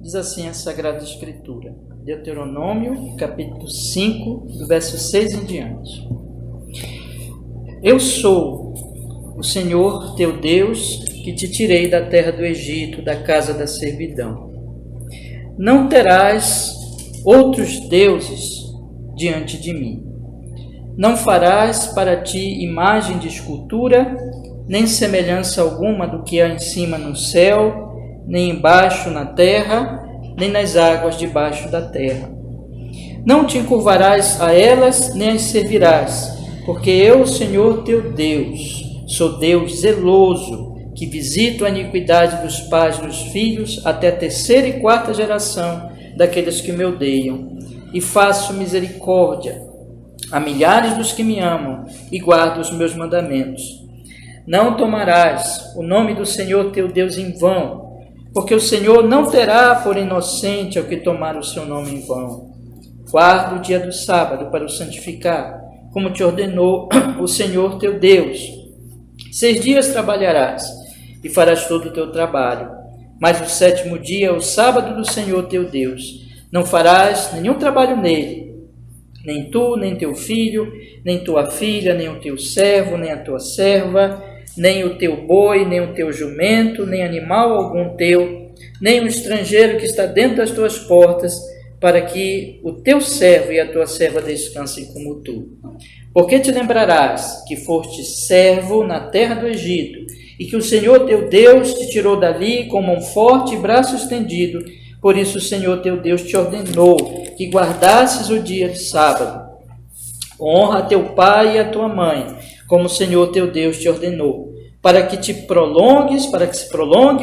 Diz assim a Sagrada Escritura, Deuteronômio, capítulo 5, do verso 6 em diante. Eu sou o Senhor teu Deus, que te tirei da terra do Egito, da casa da servidão. Não terás outros deuses diante de mim. Não farás para ti imagem de escultura, nem semelhança alguma do que há em cima no céu, nem embaixo na terra, nem nas águas debaixo da terra. Não te encurvarás a elas, nem as servirás, porque eu, Senhor teu Deus, sou Deus zeloso, que visito a iniquidade dos pais nos filhos até a terceira e quarta geração daqueles que me odeiam, e faço misericórdia a milhares dos que me amam e guardam os meus mandamentos. Não tomarás o nome do Senhor teu Deus em vão, porque o Senhor não terá por inocente ao que tomar o seu nome em vão. Guarda o dia do sábado para o santificar, como te ordenou o Senhor teu Deus. 6 dias trabalharás e farás todo o teu trabalho, mas o 7º dia é o sábado do Senhor teu Deus. Não farás nenhum trabalho nele, nem tu, nem teu filho, nem tua filha, nem o teu servo, nem a tua serva, nem o teu boi, nem o teu jumento, nem animal algum teu, nem o estrangeiro que está dentro das tuas portas, para que o teu servo e a tua serva descansem como tu. Porque te lembrarás que foste servo na terra do Egito, e que o Senhor teu Deus te tirou dali com mão forte e braço estendido. Por isso o Senhor teu Deus te ordenou que guardasses o dia de sábado. Honra a teu pai e a tua mãe, como o Senhor teu Deus te ordenou, para que se prolongue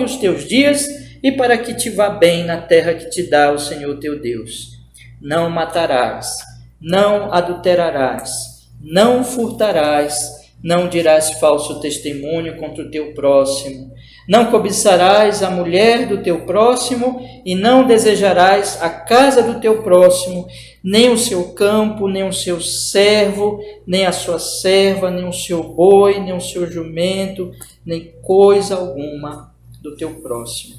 os teus dias e para que te vá bem na terra que te dá o Senhor teu Deus. Não matarás, não adulterarás, não furtarás, não dirás falso testemunho contra o teu próximo, não cobiçarás a mulher do teu próximo e não desejarás a casa do teu próximo, nem o seu campo, nem o seu servo, nem a sua serva, nem o seu boi, nem o seu jumento, nem coisa alguma do teu próximo.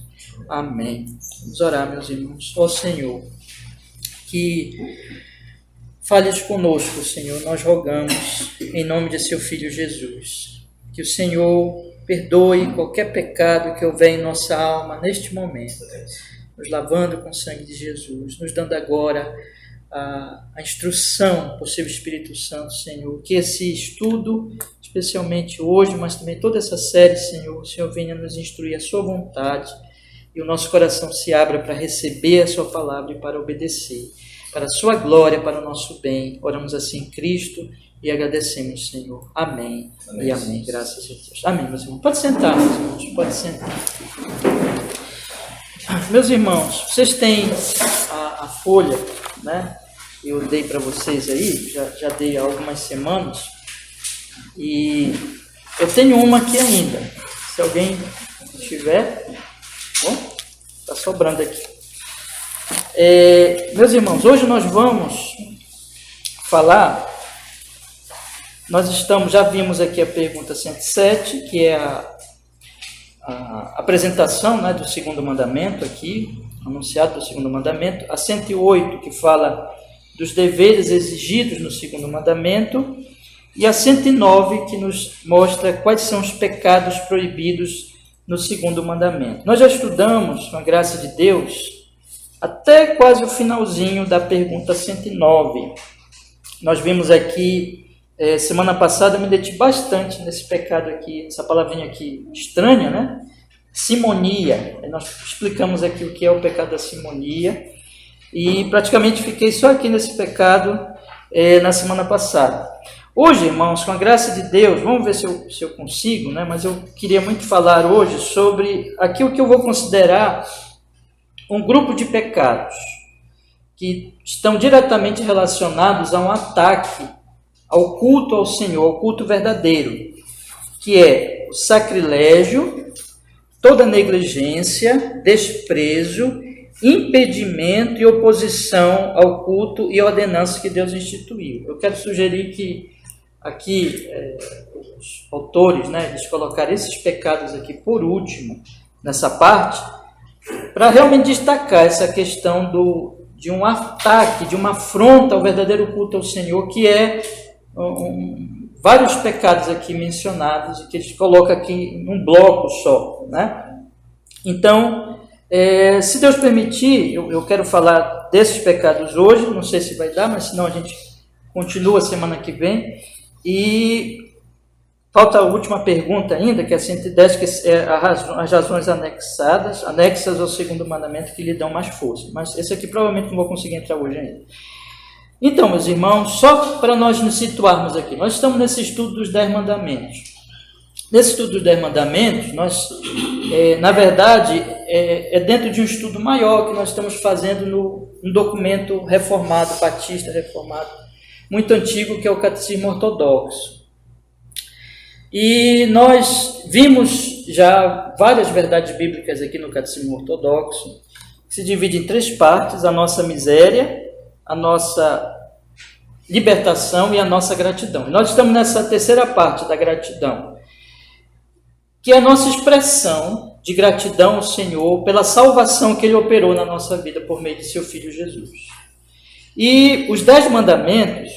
Amém. Vamos orar, meus irmãos. Ó Senhor, que fales conosco, Senhor, nós rogamos em nome de seu Filho Jesus, que o Senhor perdoe qualquer pecado que houver em nossa alma neste momento, nos lavando com o sangue de Jesus, nos dando agora a instrução por seu Espírito Santo, Senhor, que esse estudo, especialmente hoje, mas também toda essa série, Senhor, o Senhor venha nos instruir a sua vontade e o nosso coração se abra para receber a sua palavra e para obedecer, para a sua glória, para o nosso bem. Oramos assim em Cristo e agradecemos, Senhor. Amém. Amém. E amém. Graças a Deus. Amém, meus irmãos. Pode sentar, meus irmãos. Pode sentar. Meus irmãos, vocês têm a folha, né? Eu dei para vocês aí, já dei há algumas semanas. E eu tenho uma aqui ainda. Se alguém tiver, bom, está sobrando aqui. Meus irmãos, hoje nós vamos falar. Já vimos aqui a pergunta 107, que é a apresentação, né, do segundo mandamento aqui, anunciado do segundo mandamento. A 108, que fala dos deveres exigidos no segundo mandamento. E a 109, que nos mostra quais são os pecados proibidos no segundo mandamento. Nós já estudamos, com a graça de Deus, até quase o finalzinho da pergunta 109. Nós vimos aqui, semana passada, eu me detive bastante nesse pecado aqui, essa palavrinha aqui estranha, né? Simonia. Nós explicamos aqui o que é o pecado da simonia e praticamente fiquei só aqui nesse pecado na semana passada. Hoje, irmãos, com a graça de Deus, vamos ver se eu consigo, né? Mas eu queria muito falar hoje sobre aquilo que eu vou considerar um grupo de pecados que estão diretamente relacionados a um ataque ao culto ao Senhor, ao culto verdadeiro, que é o sacrilégio, toda negligência, desprezo, impedimento e oposição ao culto e ordenança que Deus instituiu. Eu quero sugerir que aqui os autores, né, eles colocaram esses pecados aqui por último, nessa parte, para realmente destacar essa questão de um ataque, de uma afronta ao verdadeiro culto ao Senhor, que é vários pecados aqui mencionados, e que eles colocam aqui num bloco só, né? Então, se Deus permitir, eu quero falar desses pecados hoje, não sei se vai dar, mas senão a gente continua semana que vem. E falta a última pergunta ainda, que é a 110, que é as razões anexas ao segundo mandamento, que lhe dão mais força. Mas esse aqui provavelmente não vou conseguir entrar hoje ainda. Então, meus irmãos, só para nós nos situarmos aqui, nós estamos nesse estudo dos 10 mandamentos. Nesse estudo dos 10 mandamentos, nós, na verdade, é dentro de um estudo maior que nós estamos fazendo num documento reformado, batista reformado, muito antigo, que é o Catecismo Ortodoxo. E nós vimos já várias verdades bíblicas aqui no Catecismo Ortodoxo, que se divide em 3 partes: a nossa miséria, a nossa libertação e a nossa gratidão. E nós estamos nessa terceira parte da gratidão, que é a nossa expressão de gratidão ao Senhor pela salvação que Ele operou na nossa vida por meio de seu Filho Jesus. E os 10 mandamentos,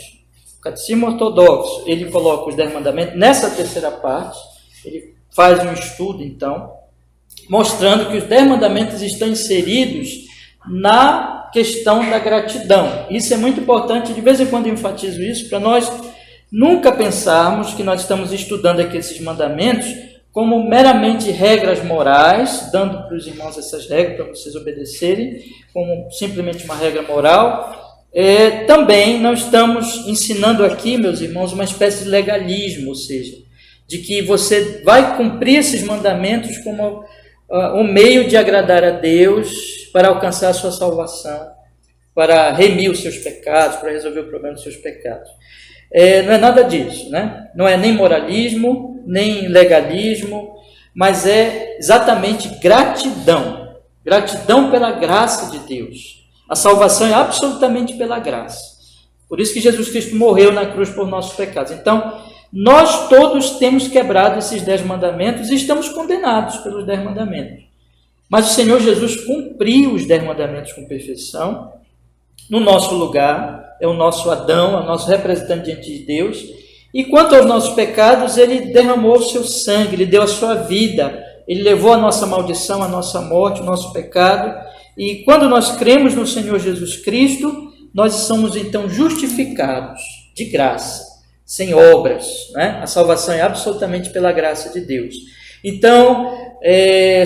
o Catecismo Ortodoxo, ele coloca os 10 mandamentos nessa terceira parte, ele faz um estudo, então, mostrando que os 10 mandamentos estão inseridos na questão da gratidão. Isso é muito importante, de vez em quando eu enfatizo isso, para nós nunca pensarmos que nós estamos estudando aqui esses mandamentos como meramente regras morais, dando para os irmãos essas regras para vocês obedecerem, como simplesmente uma regra moral. Também não estamos ensinando aqui, meus irmãos, uma espécie de legalismo, ou seja, de que você vai cumprir esses mandamentos como um meio de agradar a Deus para alcançar a sua salvação, para remir os seus pecados, para resolver o problema dos seus pecados. Não é nada disso, né? Não é nem moralismo, nem legalismo, mas é exatamente gratidão. Gratidão pela graça de Deus. A salvação é absolutamente pela graça. Por isso que Jesus Cristo morreu na cruz por nossos pecados. Então, nós todos temos quebrado esses 10 mandamentos e estamos condenados pelos 10 mandamentos. Mas o Senhor Jesus cumpriu os 10 mandamentos com perfeição, no nosso lugar, é o nosso Adão, é o nosso representante diante de Deus. E quanto aos nossos pecados, Ele derramou o seu sangue, Ele deu a sua vida, Ele levou a nossa maldição, a nossa morte, o nosso pecado. E quando nós cremos no Senhor Jesus Cristo, nós somos então justificados de graça, sem obras, né? A salvação é absolutamente pela graça de Deus. Então,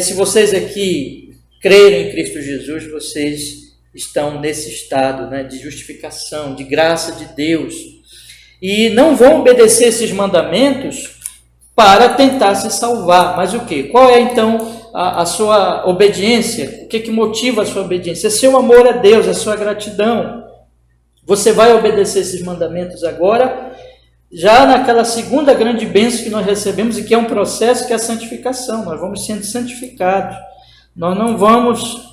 se vocês aqui crerem em Cristo Jesus, vocês estão nesse estado, né, de justificação, de graça de Deus. E não vão obedecer esses mandamentos para tentar se salvar. Mas o quê? Qual é então a sua obediência? O que motiva a sua obediência? É seu amor a Deus, é sua gratidão. Você vai obedecer esses mandamentos agora, já naquela segunda grande bênção que nós recebemos, e que é um processo, que é a santificação. Nós vamos sendo santificados. Nós não vamos...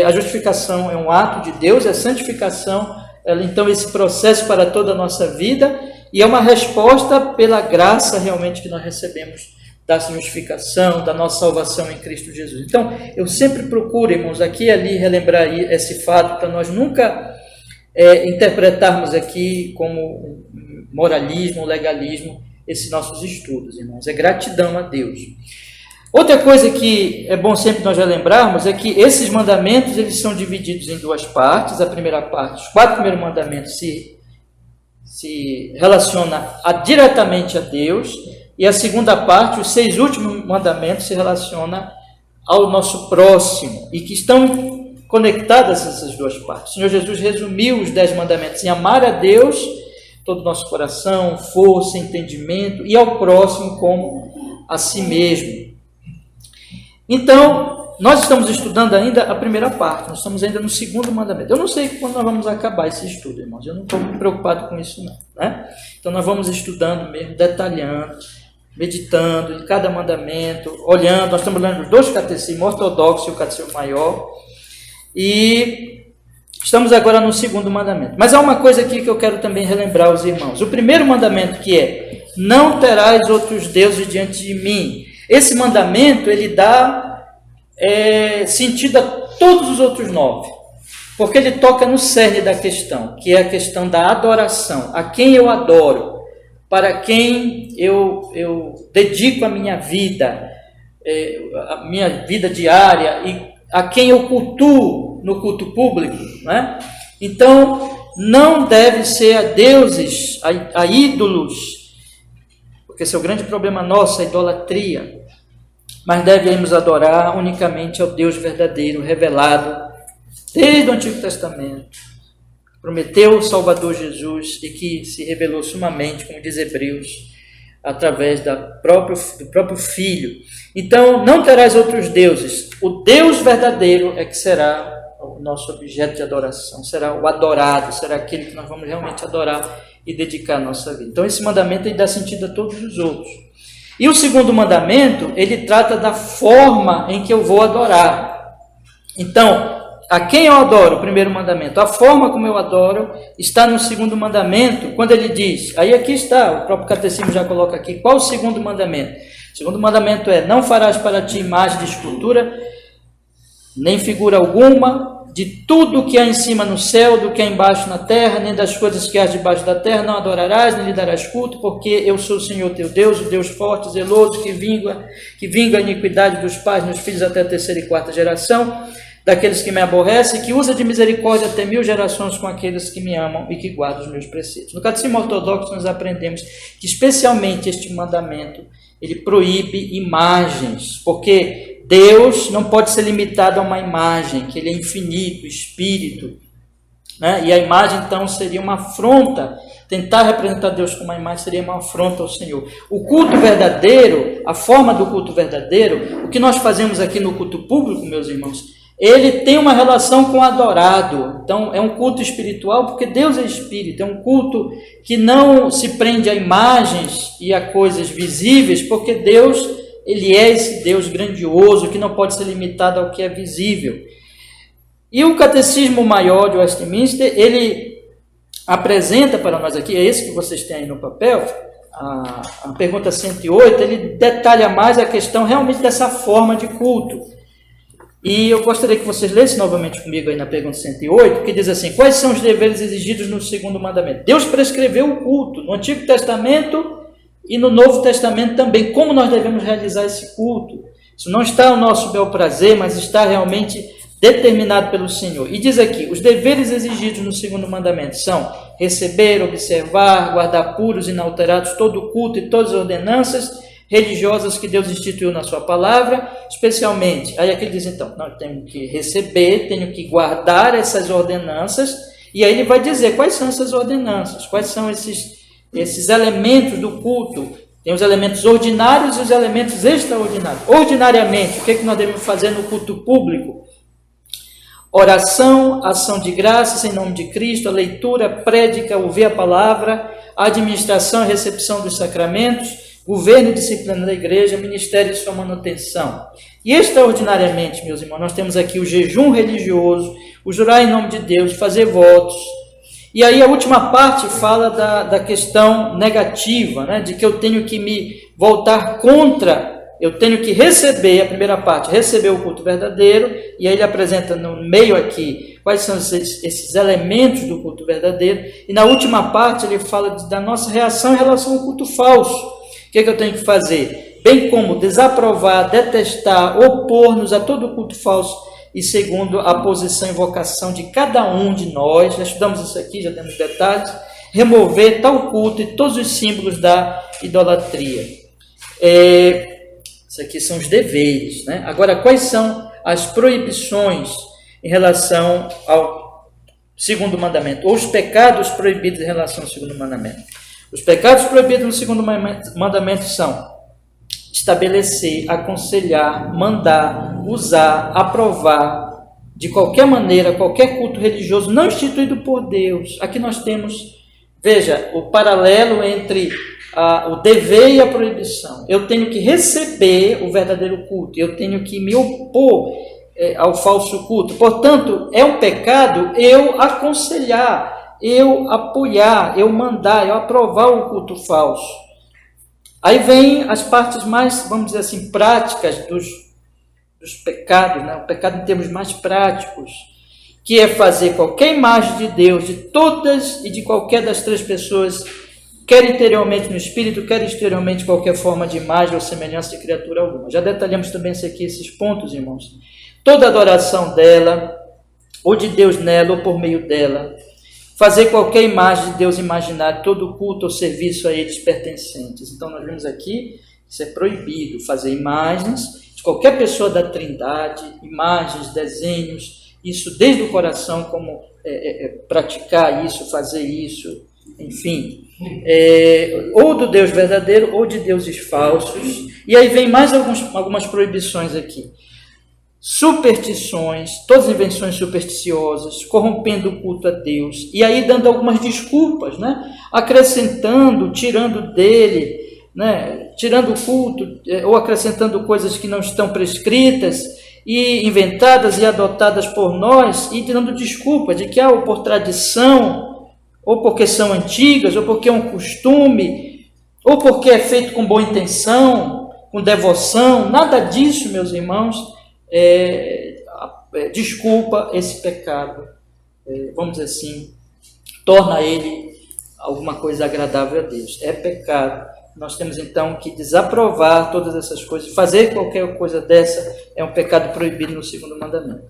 a justificação é um ato de Deus, a santificação, então, esse processo para toda a nossa vida, e é uma resposta pela graça realmente que nós recebemos da justificação, da nossa salvação em Cristo Jesus. Então, eu sempre procuro, irmãos, aqui e ali relembrar esse fato, para nós nunca interpretarmos aqui como moralismo, legalismo, esses nossos estudos, irmãos. É gratidão a Deus. Outra coisa que é bom sempre nós relembrarmos é que esses mandamentos, eles são divididos em 2 partes. A primeira parte, os 4 primeiros mandamentos se relaciona diretamente a Deus, e a segunda parte, os 6 últimos mandamentos, se relaciona ao nosso próximo, e que estão conectadas essas 2 partes. O Senhor Jesus resumiu os 10 mandamentos em amar a Deus, todo o nosso coração, força, entendimento, e ao próximo como a si mesmo. Então, nós estamos estudando ainda a primeira parte, nós estamos ainda no segundo mandamento. Eu não sei quando nós vamos acabar esse estudo, irmãos, eu não estou preocupado com isso não, né? Então nós vamos estudando mesmo, detalhando, meditando em cada mandamento, olhando. Nós estamos olhando os 2 catecismos, ortodoxo e o catecismo maior, e estamos agora no segundo mandamento. Mas há uma coisa aqui que eu quero também relembrar aos irmãos. O primeiro mandamento, que é: não terás outros deuses diante de mim. Esse mandamento, ele dá sentido a todos os outros 9, porque ele toca no cerne da questão, que é a questão da adoração. A quem eu adoro, para quem eu dedico a minha vida diária, e a quem eu cultuo no culto público, né? Então, não deve ser a deuses, a ídolos, porque esse é o grande problema nosso, a idolatria, mas devemos adorar unicamente ao Deus verdadeiro, revelado desde o Antigo Testamento. Prometeu o Salvador Jesus e que se revelou sumamente, como diz Hebreus, através do próprio Filho. Então, não terás outros deuses. O Deus verdadeiro é que será o nosso objeto de adoração, será o adorado, será aquele que nós vamos realmente adorar e dedicar a nossa vida. Então, esse mandamento ele dá sentido a todos os outros. E o segundo mandamento, ele trata da forma em que eu vou adorar. Então, a quem eu adoro, o primeiro mandamento, a forma como eu adoro, está no segundo mandamento, quando ele diz, aí aqui está, o próprio catecismo já coloca aqui, qual o segundo mandamento? O segundo mandamento é, não farás para ti imagem de escultura, nem figura alguma, de tudo que há em cima no céu, do que há embaixo na terra, nem das coisas que há debaixo da terra, não adorarás, nem lhe darás culto, porque eu sou o Senhor teu Deus, o Deus forte, zeloso, que vinga a iniquidade dos pais nos filhos até a terceira e quarta geração, daqueles que me aborrecem, que usa de misericórdia até 1000 gerações com aqueles que me amam e que guardam os meus preceitos. No Catecismo Ortodoxo nós aprendemos que especialmente este mandamento, ele proíbe imagens, porque Deus não pode ser limitado a uma imagem, que ele é infinito, espírito, né? E a imagem então seria uma afronta, tentar representar Deus com uma imagem seria uma afronta ao Senhor. O culto verdadeiro, a forma do culto verdadeiro, o que nós fazemos aqui no culto público, meus irmãos, ele tem uma relação com o adorado. Então é um culto espiritual porque Deus é espírito, é um culto que não se prende a imagens e a coisas visíveis, porque Deus, ele é esse Deus grandioso que não pode ser limitado ao que é visível. E o Catecismo Maior de Westminster, ele apresenta para nós aqui, é esse que vocês têm aí no papel, a pergunta 108, ele detalha mais a questão realmente dessa forma de culto. E eu gostaria que vocês lessem novamente comigo aí na pergunta 108, que diz assim, quais são os deveres exigidos no segundo mandamento? Deus prescreveu o culto no Antigo Testamento e no Novo Testamento também, como nós devemos realizar esse culto. Isso não está ao nosso bel prazer, mas está realmente determinado pelo Senhor. E diz aqui, os deveres exigidos no segundo mandamento são receber, observar, guardar puros e inalterados todo o culto e todas as ordenanças religiosas que Deus instituiu na sua palavra, especialmente, aí aqui ele diz então, nós temos que receber, tenho que guardar essas ordenanças, e aí ele vai dizer quais são essas ordenanças, quais são esses elementos do culto. Tem os elementos ordinários e os elementos extraordinários. Ordinariamente, o que é que nós devemos fazer no culto público? Oração, ação de graças em nome de Cristo, a leitura, prédica, ouvir a palavra, a administração e recepção dos sacramentos, governo e disciplina da igreja, ministério de sua manutenção. E extraordinariamente, meus irmãos, nós temos aqui o jejum religioso, o jurar em nome de Deus, fazer votos. E aí a última parte fala da questão negativa, né? De que eu tenho que me voltar contra, eu tenho que receber, a primeira parte, receber o culto verdadeiro, e aí ele apresenta no meio aqui quais são esses elementos do culto verdadeiro, e na última parte ele fala da nossa reação em relação ao culto falso. O que é que eu tenho que fazer? Bem como desaprovar, detestar, opor-nos a todo o culto falso e segundo a posição e vocação de cada um de nós, já estudamos isso aqui, já temos detalhes, remover tal culto e todos os símbolos da idolatria. Isso aqui são os deveres, né? Agora, quais são as proibições em relação ao segundo mandamento, ou os pecados proibidos em relação ao segundo mandamento? Os pecados proibidos no segundo mandamento são estabelecer, aconselhar, mandar, usar, aprovar, de qualquer maneira, qualquer culto religioso não instituído por Deus. Aqui nós temos, veja, o paralelo entre o dever e a proibição. Eu tenho que receber o verdadeiro culto, eu tenho que me opor ao falso culto. Portanto, é um pecado eu aconselhar, eu apoiar, eu mandar, eu aprovar o culto falso. Aí vem as partes mais, vamos dizer assim, práticas dos pecados, né? O pecado em termos mais práticos, que é fazer qualquer imagem de Deus, de todas e de qualquer das três pessoas, quer interiormente no espírito, quer exteriormente qualquer forma de imagem ou semelhança de criatura alguma. Já detalhamos também esses pontos, irmãos. Toda adoração dela, ou de Deus nela, ou por meio dela, fazer qualquer imagem de Deus imaginário, todo culto ou serviço a eles pertencentes. Então nós vimos aqui, isso é proibido, fazer imagens de qualquer pessoa da Trindade, imagens, desenhos, isso desde o coração, como praticar isso, fazer isso, enfim, ou do Deus verdadeiro ou de deuses falsos. E aí vem mais algumas proibições aqui. Superstições, todas as invenções supersticiosas, corrompendo o culto a Deus, e aí dando algumas desculpas, né? Acrescentando, tirando dele, né? Tirando o culto, ou acrescentando coisas que não estão prescritas, e inventadas e adotadas por nós, e dando desculpa de que ou por tradição, ou porque são antigas, ou porque é um costume, ou porque é feito com boa intenção, com devoção. Nada disso, meus irmãos, desculpa esse pecado, vamos dizer assim, torna ele alguma coisa agradável a Deus. É pecado. Nós temos então que desaprovar todas essas coisas. Fazer qualquer coisa dessa é um pecado proibido no segundo mandamento.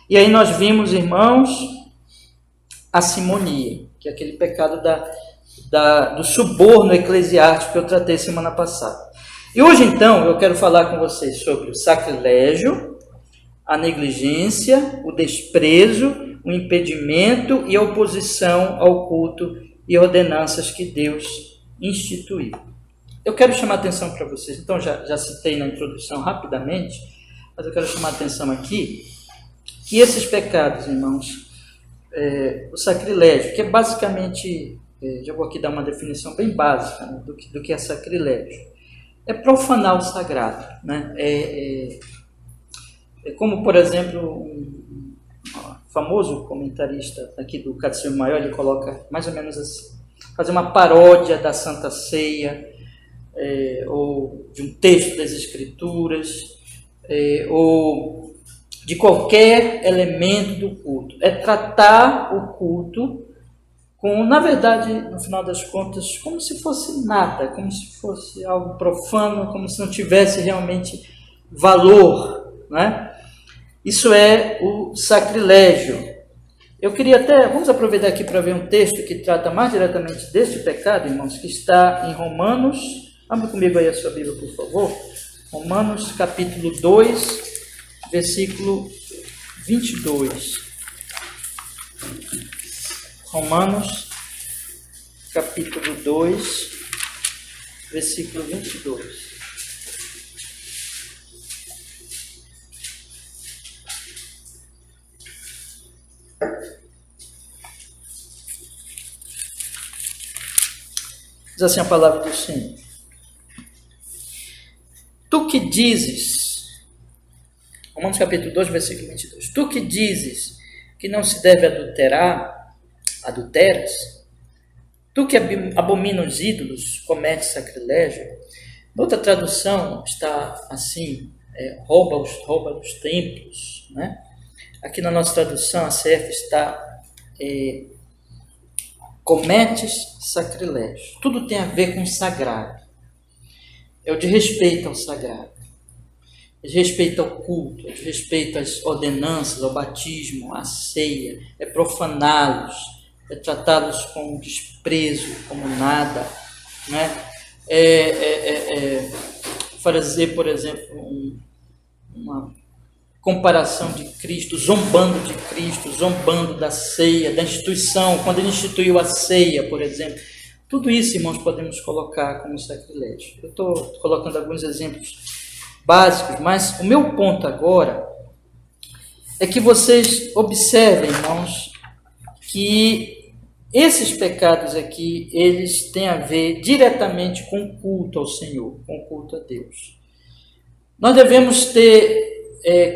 E aí nós vimos, irmãos, a simonia, que é aquele pecado do suborno eclesiástico que eu tratei semana passada. E hoje então eu quero falar com vocês sobre o sacrilégio, a negligência, o desprezo, o impedimento e a oposição ao culto e ordenanças que Deus instituiu. Eu quero chamar a atenção para vocês, então já citei na introdução rapidamente, mas eu quero chamar a atenção aqui, que esses pecados, irmãos, o sacrilégio, que é basicamente, já vou aqui dar uma definição bem básica, né, do que é sacrilégio, é profanar o sagrado, né? Como, por exemplo, um famoso comentarista aqui do Catecismo Maior, ele coloca mais ou menos assim, fazer uma paródia da Santa Ceia, ou de um texto das Escrituras, ou de qualquer elemento do culto. É tratar o culto com, na verdade, no final das contas, como se fosse nada, como se fosse algo profano, como se não tivesse realmente valor, né? Isso é o sacrilégio. Eu queria vamos aproveitar aqui para ver um texto que trata mais diretamente deste pecado, irmãos, que está em Romanos. Abra comigo aí a sua Bíblia, por favor. Romanos, capítulo 2, versículo 22. Romanos, capítulo 2, versículo 22. Diz assim a palavra do Senhor. Tu que dizes, Romanos capítulo 2, versículo 22, tu que dizes que não se deve adulterar, adulteras, tu que abomina os ídolos, comete sacrilégio. Outra tradução está assim, rouba os templos, né? Aqui na nossa tradução, a CF está cometes sacrilégio. Tudo tem a ver com o sagrado. É o de respeito ao sagrado. É de respeito ao culto, é de respeito às ordenanças, ao batismo, à ceia. É profaná-los, é tratá-los com desprezo, como nada, né? Fazer, por exemplo, uma comparação de Cristo, zombando de Cristo, zombando da ceia, da instituição, quando ele instituiu a ceia, por exemplo. Tudo isso, irmãos, podemos colocar como sacrilégio. Eu estou colocando alguns exemplos básicos, mas o meu ponto agora é que vocês observem, irmãos, que esses pecados aqui, eles têm a ver diretamente com o culto ao Senhor, com o culto a Deus. Nós devemos ter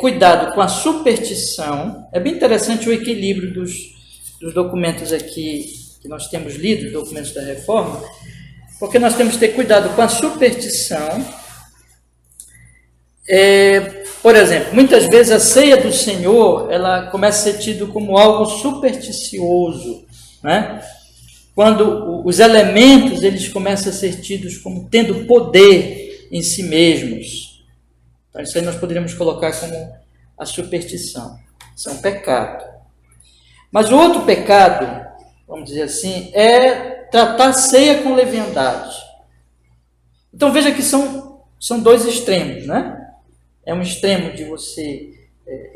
cuidado com a superstição. É bem interessante o equilíbrio dos documentos aqui que nós temos lido, os documentos da Reforma, porque nós temos que ter cuidado com a superstição, Por exemplo, muitas vezes a ceia do Senhor, ela começa a ser tida como algo supersticioso, né? Quando os elementos, eles começam a ser tidos como tendo poder em si mesmos. Então, isso aí nós poderíamos colocar como a superstição. Isso é um pecado. Mas o outro pecado, vamos dizer assim, é tratar a ceia com leviandade. Então, veja que são dois extremos, né? É um extremo de você,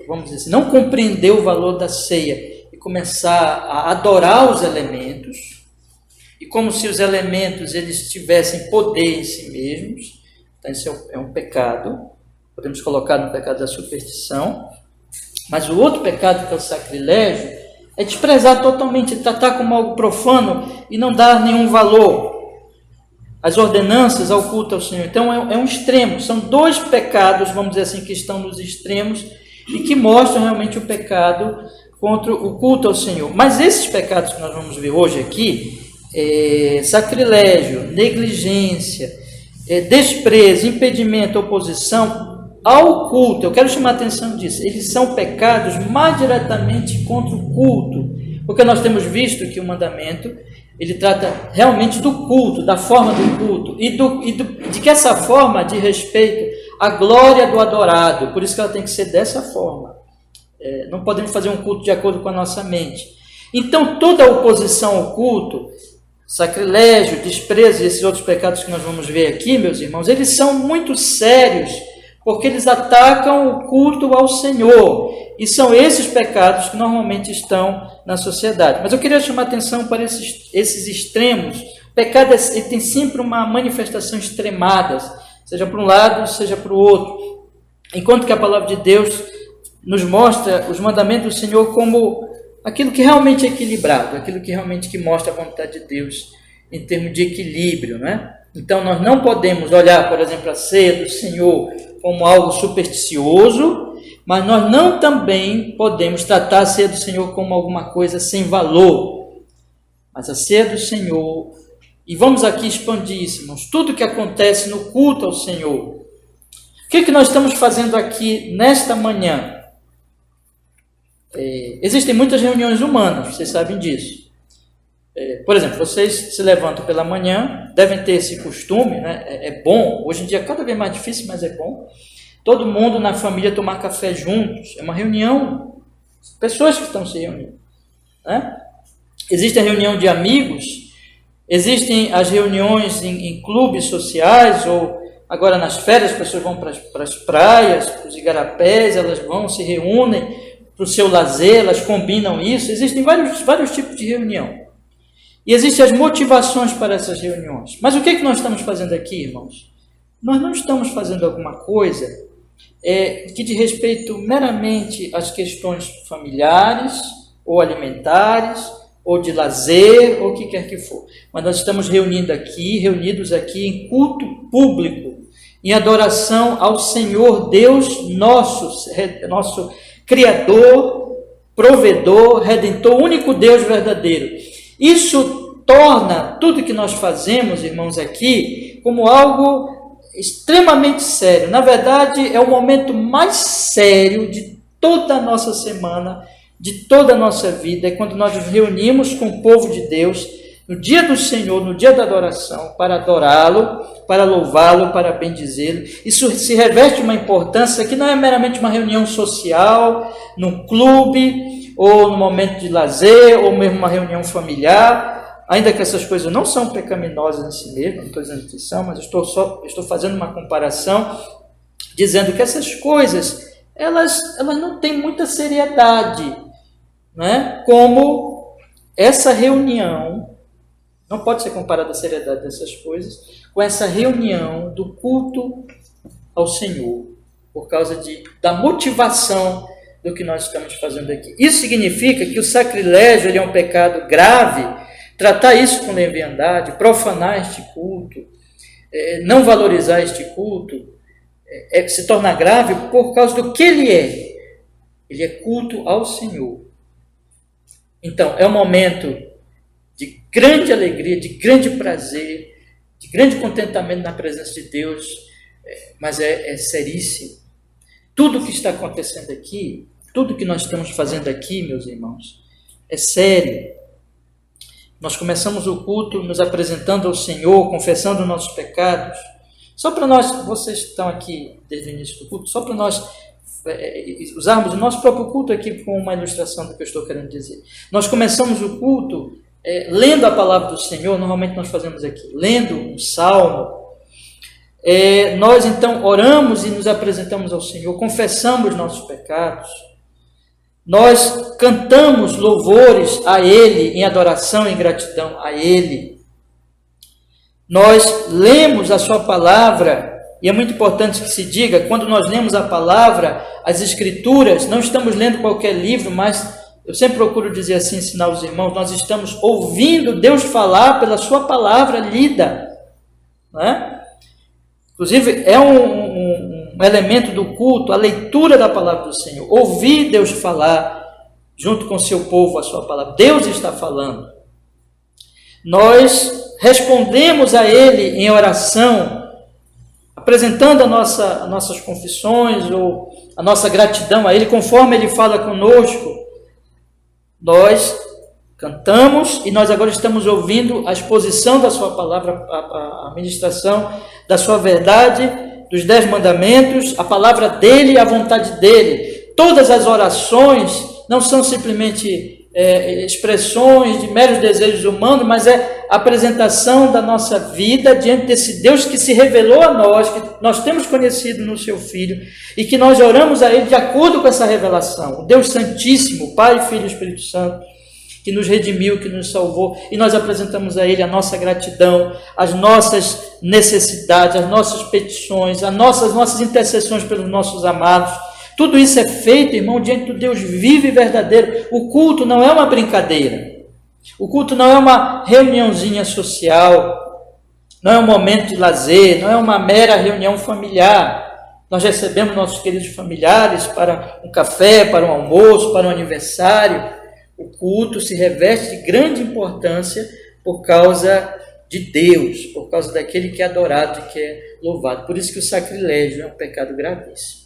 vamos dizer assim, não compreender o valor da ceia e começar a adorar os elementos, e como se os elementos eles tivessem poder em si mesmos. Então, isso é um pecado, podemos colocar no pecado da superstição. Mas o outro pecado, que é o sacrilégio, é desprezar totalmente, tratar como algo profano e não dar nenhum valor as ordenanças ao culto ao Senhor. Então é um extremo, são dois pecados, vamos dizer assim, que estão nos extremos e que mostram realmente o pecado contra o culto ao Senhor. Mas esses pecados que nós vamos ver hoje aqui, sacrilégio, negligência, desprezo, impedimento, oposição ao culto, eu quero chamar a atenção disso, eles são pecados mais diretamente contra o culto, porque nós temos visto que o mandamento ele trata realmente do culto, da forma do culto, de que essa forma diz respeito à glória do adorado, por isso que ela tem que ser dessa forma. Não podemos fazer um culto de acordo com a nossa mente. Então, toda a oposição ao culto, sacrilégio, desprezo e esses outros pecados que nós vamos ver aqui, meus irmãos, eles são muito sérios, porque eles atacam o culto ao Senhor. E são esses pecados que normalmente estão na sociedade. Mas eu queria chamar a atenção para esses extremos. O pecado ele tem sempre uma manifestação extremada, seja para um lado, seja para o outro. Enquanto que a palavra de Deus nos mostra os mandamentos do Senhor como aquilo que realmente é equilibrado, aquilo que realmente que mostra a vontade de Deus em termos de equilíbrio, né? Então nós não podemos olhar, por exemplo, a ceia do Senhor como algo supersticioso, mas nós não também podemos tratar a ceia do Senhor como alguma coisa sem valor. Mas a ceia do Senhor, e vamos aqui expandir isso, irmãos, tudo que acontece no culto ao Senhor. O que nós estamos fazendo aqui nesta manhã? Existem muitas reuniões humanas, vocês sabem disso. Por exemplo, vocês se levantam pela manhã, devem ter esse costume, né? É bom, hoje em dia é cada vez mais difícil, mas é bom. Todo mundo na família tomar café juntos, é uma reunião, pessoas que estão se reunindo, né? Existe a reunião de amigos, existem as reuniões em clubes sociais, ou agora nas férias as pessoas vão para as praias, para os igarapés, elas vão, se reúnem para o seu lazer, elas combinam isso, existem vários tipos de reunião. E existem as motivações para essas reuniões. Mas o que nós estamos fazendo aqui, irmãos? Nós não estamos fazendo alguma coisa que diz respeito meramente às questões familiares, ou alimentares, ou de lazer, ou o que quer que for. Mas nós estamos reunidos aqui em culto público, em adoração ao Senhor Deus nosso Criador, Provedor, Redentor, único Deus verdadeiro. Isso torna tudo que nós fazemos, irmãos, aqui, como algo extremamente sério. Na verdade, é o momento mais sério de toda a nossa semana, de toda a nossa vida, é quando nós nos reunimos com o povo de Deus, no dia do Senhor, no dia da adoração, para adorá-lo, para louvá-lo, para bendizê-lo. Isso se reveste uma importância que não é meramente uma reunião social, num clube, ou no momento de lazer, ou mesmo uma reunião familiar, ainda que essas coisas não são pecaminosas em si mesmas, não estou dizendo que são, mas estou fazendo uma comparação, dizendo que essas coisas, elas não têm muita seriedade, né? Como essa reunião, não pode ser comparada a seriedade dessas coisas, com essa reunião do culto ao Senhor, por causa da motivação do que nós estamos fazendo aqui. Isso significa que o sacrilégio ele é um pecado grave, tratar isso com leviandade, profanar este culto, não valorizar este culto, se torna grave por causa do que ele é. Ele é culto ao Senhor. Então, é um momento de grande alegria, de grande prazer, de grande contentamento na presença de Deus, mas é seríssimo. Tudo que está acontecendo aqui, tudo que nós estamos fazendo aqui, meus irmãos, é sério. Nós começamos o culto nos apresentando ao Senhor, confessando nossos pecados. Só para nós, vocês que estão aqui desde o início do culto, só para nós usarmos o nosso próprio culto aqui como uma ilustração do que eu estou querendo dizer. Nós começamos o culto lendo a palavra do Senhor, normalmente nós fazemos aqui, lendo um salmo. Nós então oramos e nos apresentamos ao Senhor, confessamos nossos pecados. Nós cantamos louvores a Ele em adoração e gratidão a Ele. Nós lemos a sua palavra, e é muito importante que se diga, quando nós lemos a palavra, as Escrituras, não estamos lendo qualquer livro, mas eu sempre procuro dizer assim, ensinar os irmãos, nós estamos ouvindo Deus falar pela sua palavra lida. Né? Inclusive, é um elemento do culto, a leitura da palavra do Senhor. Ouvir Deus falar junto com o seu povo a sua palavra. Deus está falando. Nós respondemos a Ele em oração, apresentando as nossas confissões ou a nossa gratidão a Ele, conforme Ele fala conosco. Nós cantamos e nós agora estamos ouvindo a exposição da sua palavra, a ministração da sua verdade, dos 10 mandamentos, a palavra dele e a vontade dele. Todas as orações não são simplesmente expressões de meros desejos humanos, mas é a apresentação da nossa vida diante desse Deus que se revelou a nós, que nós temos conhecido no seu Filho, e que nós oramos a Ele de acordo com essa revelação. O Deus Santíssimo, Pai, Filho e Espírito Santo, que nos redimiu, que nos salvou, e nós apresentamos a Ele a nossa gratidão, as nossas necessidades, as nossas petições, as nossas intercessões pelos nossos amados. Tudo isso é feito, irmão, diante do Deus vivo e verdadeiro. O culto não é uma brincadeira. O culto não é uma reuniãozinha social, não é um momento de lazer, não é uma mera reunião familiar. Nós recebemos nossos queridos familiares para um café, para um almoço, para um aniversário. O culto se reveste de grande importância por causa de Deus, por causa daquele que é adorado e que é louvado. Por isso que o sacrilégio é um pecado gravíssimo.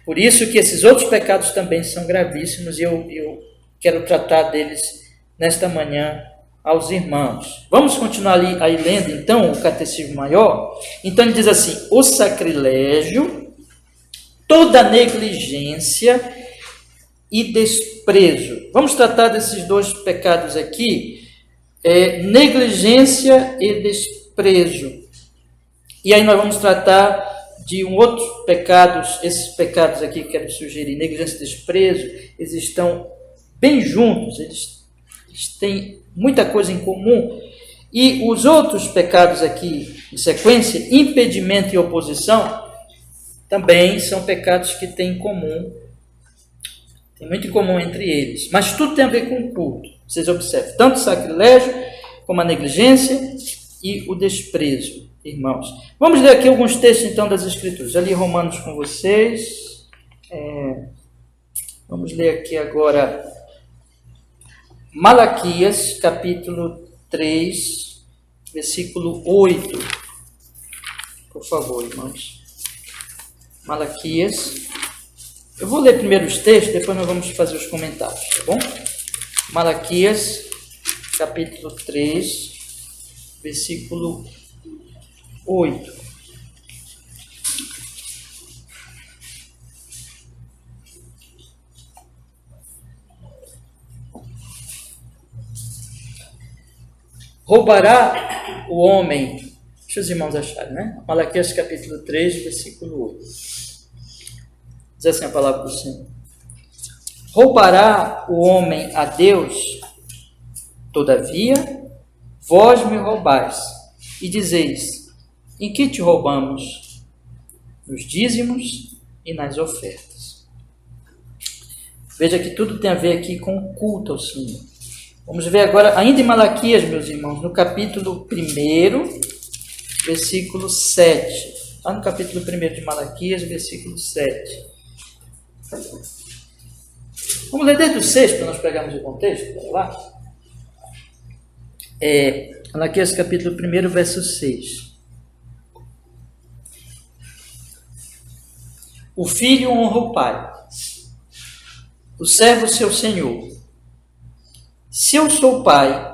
Por isso que esses outros pecados também são gravíssimos e eu quero tratar deles nesta manhã aos irmãos. Vamos continuar aí lendo então o Catecismo Maior. Então ele diz assim: o sacrilégio, toda negligência e desprezo. Vamos tratar desses dois pecados aqui, negligência e desprezo. E aí nós vamos tratar de um outro pecado. Esses pecados aqui que quero sugerir, negligência e desprezo, eles estão bem juntos, eles têm muita coisa em comum. E os outros pecados aqui, em sequência, impedimento e oposição, também são pecados que têm em comum, tem muito em comum entre eles, mas tudo tem a ver com o culto. Vocês observem, tanto o sacrilégio como a negligência e o desprezo, irmãos. Vamos ler aqui alguns textos então das Escrituras. Já li Romanos com vocês. Vamos ler aqui agora Malaquias, capítulo 3, versículo 8. Por favor, irmãos. Malaquias. Eu vou ler primeiro os textos, depois nós vamos fazer os comentários, tá bom? Malaquias, capítulo 3, versículo 8. Roubará o homem, deixa os irmãos acharem, né? Malaquias capítulo 3, versículo 8. Diz assim a palavra do Senhor: roubará o homem a Deus? Todavia, vós me roubais, e dizeis: em que te roubamos? Nos dízimos e nas ofertas. Veja que tudo tem a ver aqui com o culto ao Senhor. Vamos ver agora, ainda em Malaquias, meus irmãos, no capítulo 1, versículo 7. Lá no capítulo 1 de Malaquias, versículo 7. Vamos ler desde o 6 para nós pegarmos o contexto. Vamos lá. Malaquias capítulo 1, verso 6. O filho honra o pai, o servo seu senhor. Se eu sou pai,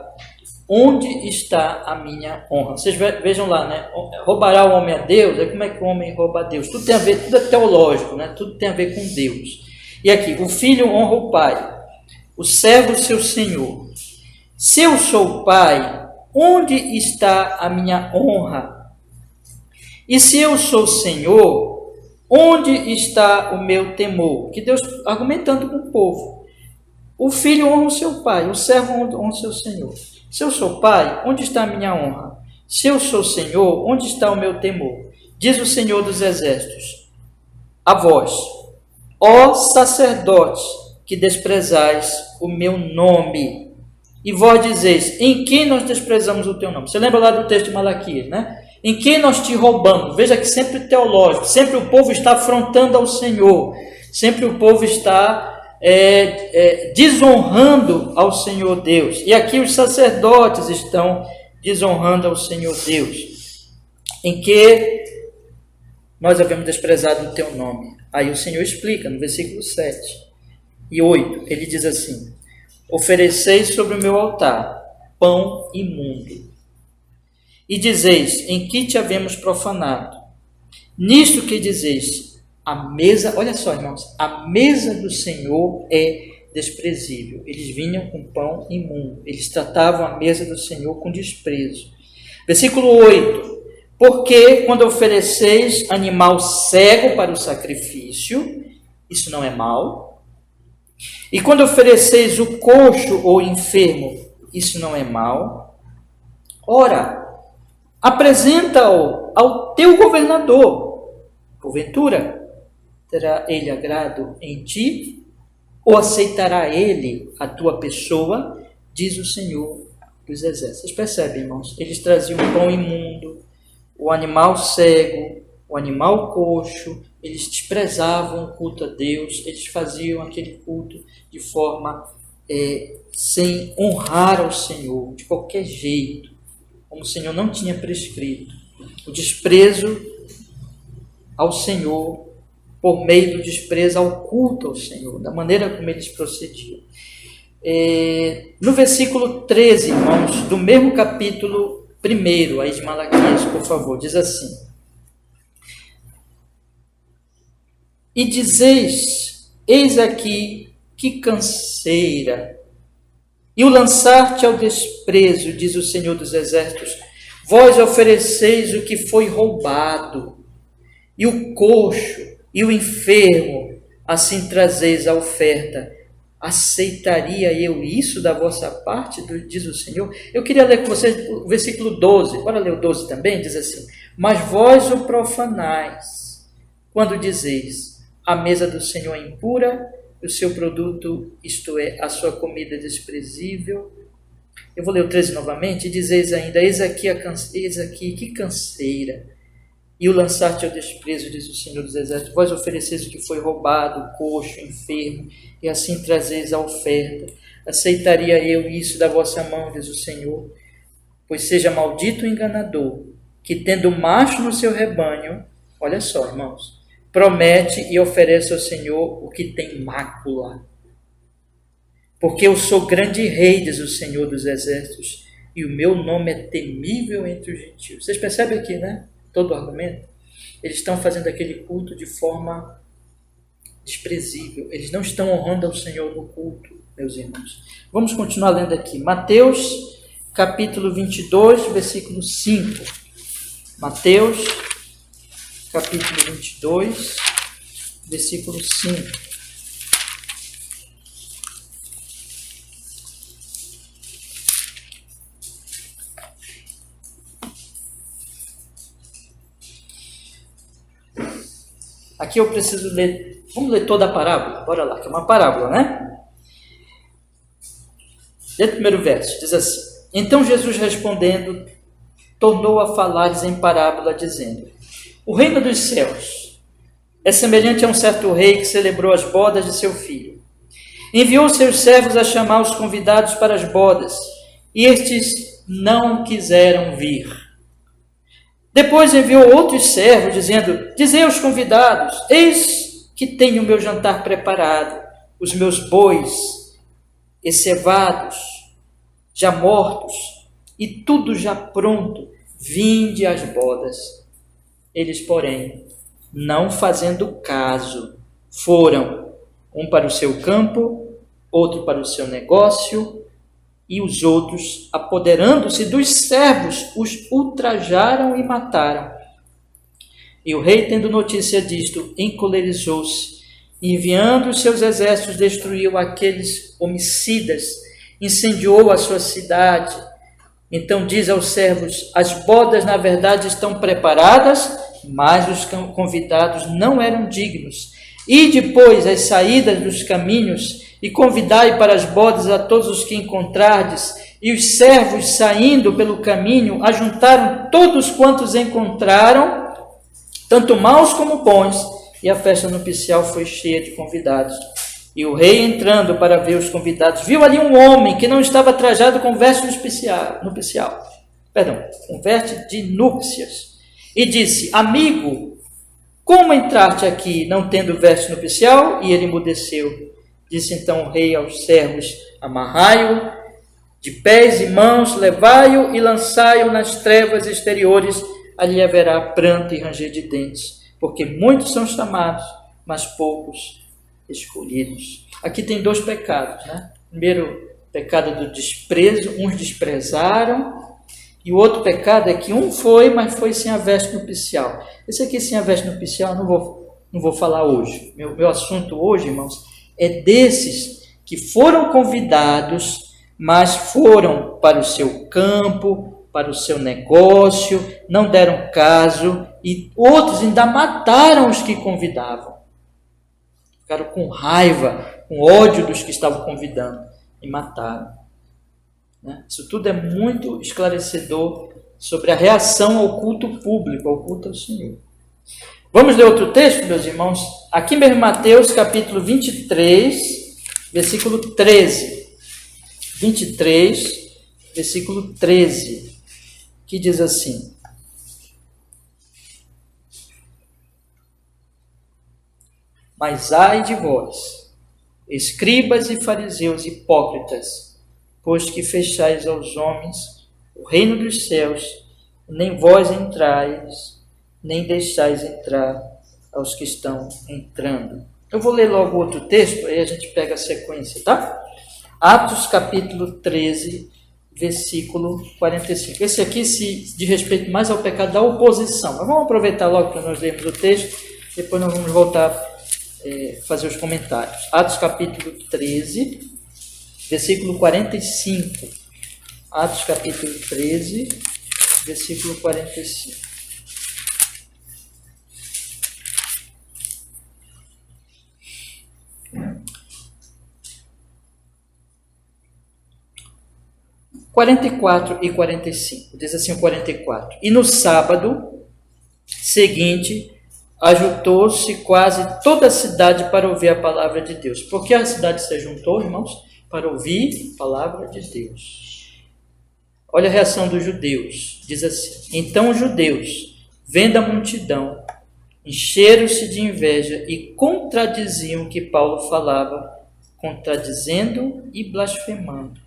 onde está a minha honra? Vocês vejam lá, né? Roubará o homem a Deus? Como é que o homem rouba a Deus? Tudo tem a ver, tudo é teológico, né? Tudo tem a ver com Deus. E aqui, o filho honra o pai, o servo seu senhor. Se eu sou pai, onde está a minha honra? E se eu sou senhor, onde está o meu temor? Que Deus argumentando com o povo. O filho honra o seu pai, o servo honra o seu senhor. Se eu sou pai, onde está a minha honra? Se eu sou senhor, onde está o meu temor? Diz o Senhor dos Exércitos: a vós, ó sacerdotes, que desprezais o meu nome. E vós dizeis: em quem nós desprezamos o teu nome? Você lembra lá do texto de Malaquias, né? Em quem nós te roubamos? Veja que sempre teológico, sempre o povo está afrontando ao Senhor, sempre o povo está desonrando ao Senhor Deus. E aqui os sacerdotes estão desonrando ao Senhor Deus. Em que nós havemos desprezado o teu nome? Aí o Senhor explica no versículo 7 e 8, ele diz assim: ofereceis sobre o meu altar pão imundo, e dizeis: em que te havemos profanado? Nisto que dizeis: a mesa, olha só, irmãos, a mesa do Senhor é desprezível. Eles vinham com pão imundo, eles tratavam a mesa do Senhor com desprezo. Versículo 8: porque quando ofereceis animal cego para o sacrifício, isso não é mal, e quando ofereceis o coxo ou enfermo, isso não é mal, ora, apresenta-o ao teu governador, porventura terá ele agrado em ti, ou aceitará ele a tua pessoa, diz o Senhor dos Exércitos. Vocês percebem, irmãos? Eles traziam o pão imundo, o animal cego, o animal coxo, eles desprezavam o culto a Deus, eles faziam aquele culto de forma sem honrar ao Senhor, de qualquer jeito, como o Senhor não tinha prescrito. O desprezo ao Senhor, por meio do desprezo ao culto ao Senhor, da maneira como eles procediam. No versículo 13, irmãos, do mesmo capítulo 1, aí de Malaquias, por favor, diz assim: e dizeis: eis aqui que canseira, e o lançar-te ao desprezo, diz o Senhor dos Exércitos, vós ofereceis o que foi roubado, e o coxo, e o enfermo, assim trazeis a oferta. Aceitaria eu isso da vossa parte, diz o Senhor? Eu queria ler com vocês o versículo 12, bora ler o 12 também, diz assim: mas vós o profanais, quando dizeis: a mesa do Senhor é impura, o seu produto, isto é, a sua comida desprezível. Eu vou ler o 13 novamente, e dizeis ainda: eis aqui que canseira, e o lançar-te ao desprezo, diz o Senhor dos Exércitos, vós ofereceis o que foi roubado, coxo, enfermo, e assim trazeis a oferta. Aceitaria eu isso da vossa mão, diz o Senhor? Pois seja maldito o enganador, que tendo macho no seu rebanho, olha só, irmãos, promete e oferece ao Senhor o que tem mácula. Porque eu sou grande rei, diz o Senhor dos Exércitos, e o meu nome é temível entre os gentios. Vocês percebem aqui, né? Todo o argumento. Eles estão fazendo aquele culto de forma desprezível. Eles não estão honrando ao Senhor no culto, meus irmãos. Vamos continuar lendo aqui. Mateus, capítulo 22, versículo 5. Mateus, capítulo 22, versículo 5. Aqui eu preciso ler, vamos ler toda a parábola, bora lá, que é uma parábola, né? Lê o primeiro verso, diz assim: então Jesus respondendo, tornou a falar-lhes em parábola, dizendo: o reino dos céus é semelhante a um certo rei que celebrou as bodas de seu filho. Enviou seus servos a chamar os convidados para as bodas, e estes não quiseram vir. Depois enviou outros servos, dizendo: dizei aos convidados: eis que tenho o meu jantar preparado, os meus bois encevados, já mortos, e tudo já pronto, vinde às bodas. Eles, porém, não fazendo caso, foram, um para o seu campo, outro para o seu negócio, e os outros, apoderando-se dos servos, os ultrajaram e mataram. E o rei, tendo notícia disto, encolerizou-se, e enviando os seus exércitos, destruiu aqueles homicidas, incendiou a sua cidade. Então diz aos servos: as bodas na verdade estão preparadas, mas os convidados não eram dignos. E depois as saídas dos caminhos, e convidai para as bodas a todos os que encontrardes. E os servos, saindo pelo caminho, ajuntaram todos quantos encontraram, tanto maus como bons, e a festa nupcial foi cheia de convidados. E o rei, entrando para ver os convidados, viu ali um homem que não estava trajado com veste com veste de núpcias, e disse: amigo, como entraste aqui não tendo veste nupcial? E ele emudeceu. Disse então o rei aos servos: amarrai-o de pés e mãos, levai-o e lançai-o nas trevas exteriores, ali haverá pranto e ranger de dentes, porque muitos são chamados, mas poucos escolhidos. Aqui tem dois pecados, né? Primeiro, pecado do desprezo, uns desprezaram, e o outro pecado é que um foi, mas foi sem a veste nupcial. Esse aqui sem a veste nupcial não vou falar hoje. Meu assunto hoje, irmãos, é desses que foram convidados, mas foram para o seu campo, para o seu negócio, não deram caso, e outros ainda mataram os que convidavam. Ficaram com raiva, com ódio dos que estavam convidando e mataram. Isso tudo é muito esclarecedor sobre a reação ao culto público, ao culto ao Senhor. Vamos ler outro texto, meus irmãos? Aqui mesmo, Mateus capítulo 23, versículo 13. 23, versículo 13, que diz assim: mas ai de vós, escribas e fariseus hipócritas, pois que fechais aos homens o reino dos céus, nem vós entrais, nem deixais entrar aos que estão entrando. Eu vou ler logo outro texto, aí a gente pega a sequência, tá? Atos capítulo 13, versículo 45. Esse aqui se diz respeito mais ao pecado da oposição. Mas vamos aproveitar logo para nós lermos o texto, depois nós vamos voltar fazer os comentários. Atos capítulo 13, versículo 45. Atos capítulo 13, versículo 45. (44 e 45). Diz assim o 44. E no sábado seguinte, ajuntou-se quase toda a cidade para ouvir a palavra de Deus. Por que a cidade se juntou, irmãos? Para ouvir a palavra de Deus. Olha a reação dos judeus. Diz assim: então os judeus, vendo a multidão, encheram-se de inveja e contradiziam o que Paulo falava, contradizendo e blasfemando.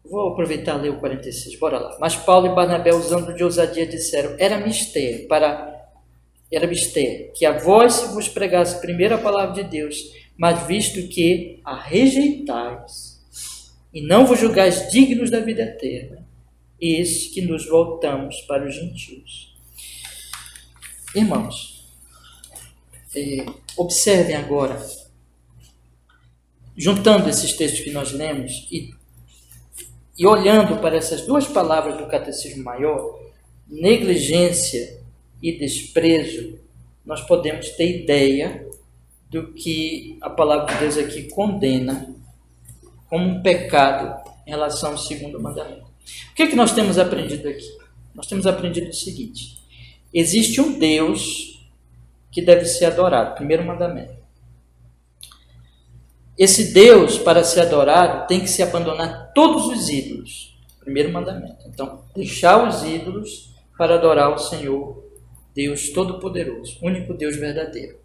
Vou aproveitar e ler o 46, bora lá. Mas Paulo e Barnabé, usando de ousadia, disseram: era mister que a vós se vos pregasse primeiro a palavra de Deus, mas visto que a rejeitais e não vos julgais dignos da vida eterna, eis que nos voltamos para os gentios. Irmãos, observem agora, juntando esses textos que nós lemos e olhando para essas duas palavras do Catecismo Maior, negligência e desprezo, nós podemos ter ideia do que a palavra de Deus aqui condena como um pecado em relação ao segundo mandamento. O que é que nós temos aprendido aqui? Nós temos aprendido o seguinte: existe um Deus que deve ser adorado, primeiro mandamento. Esse Deus, para ser adorado, tem que se abandonar todos os ídolos. Primeiro mandamento. Então, deixar os ídolos para adorar o Senhor Deus Todo-Poderoso, único Deus verdadeiro.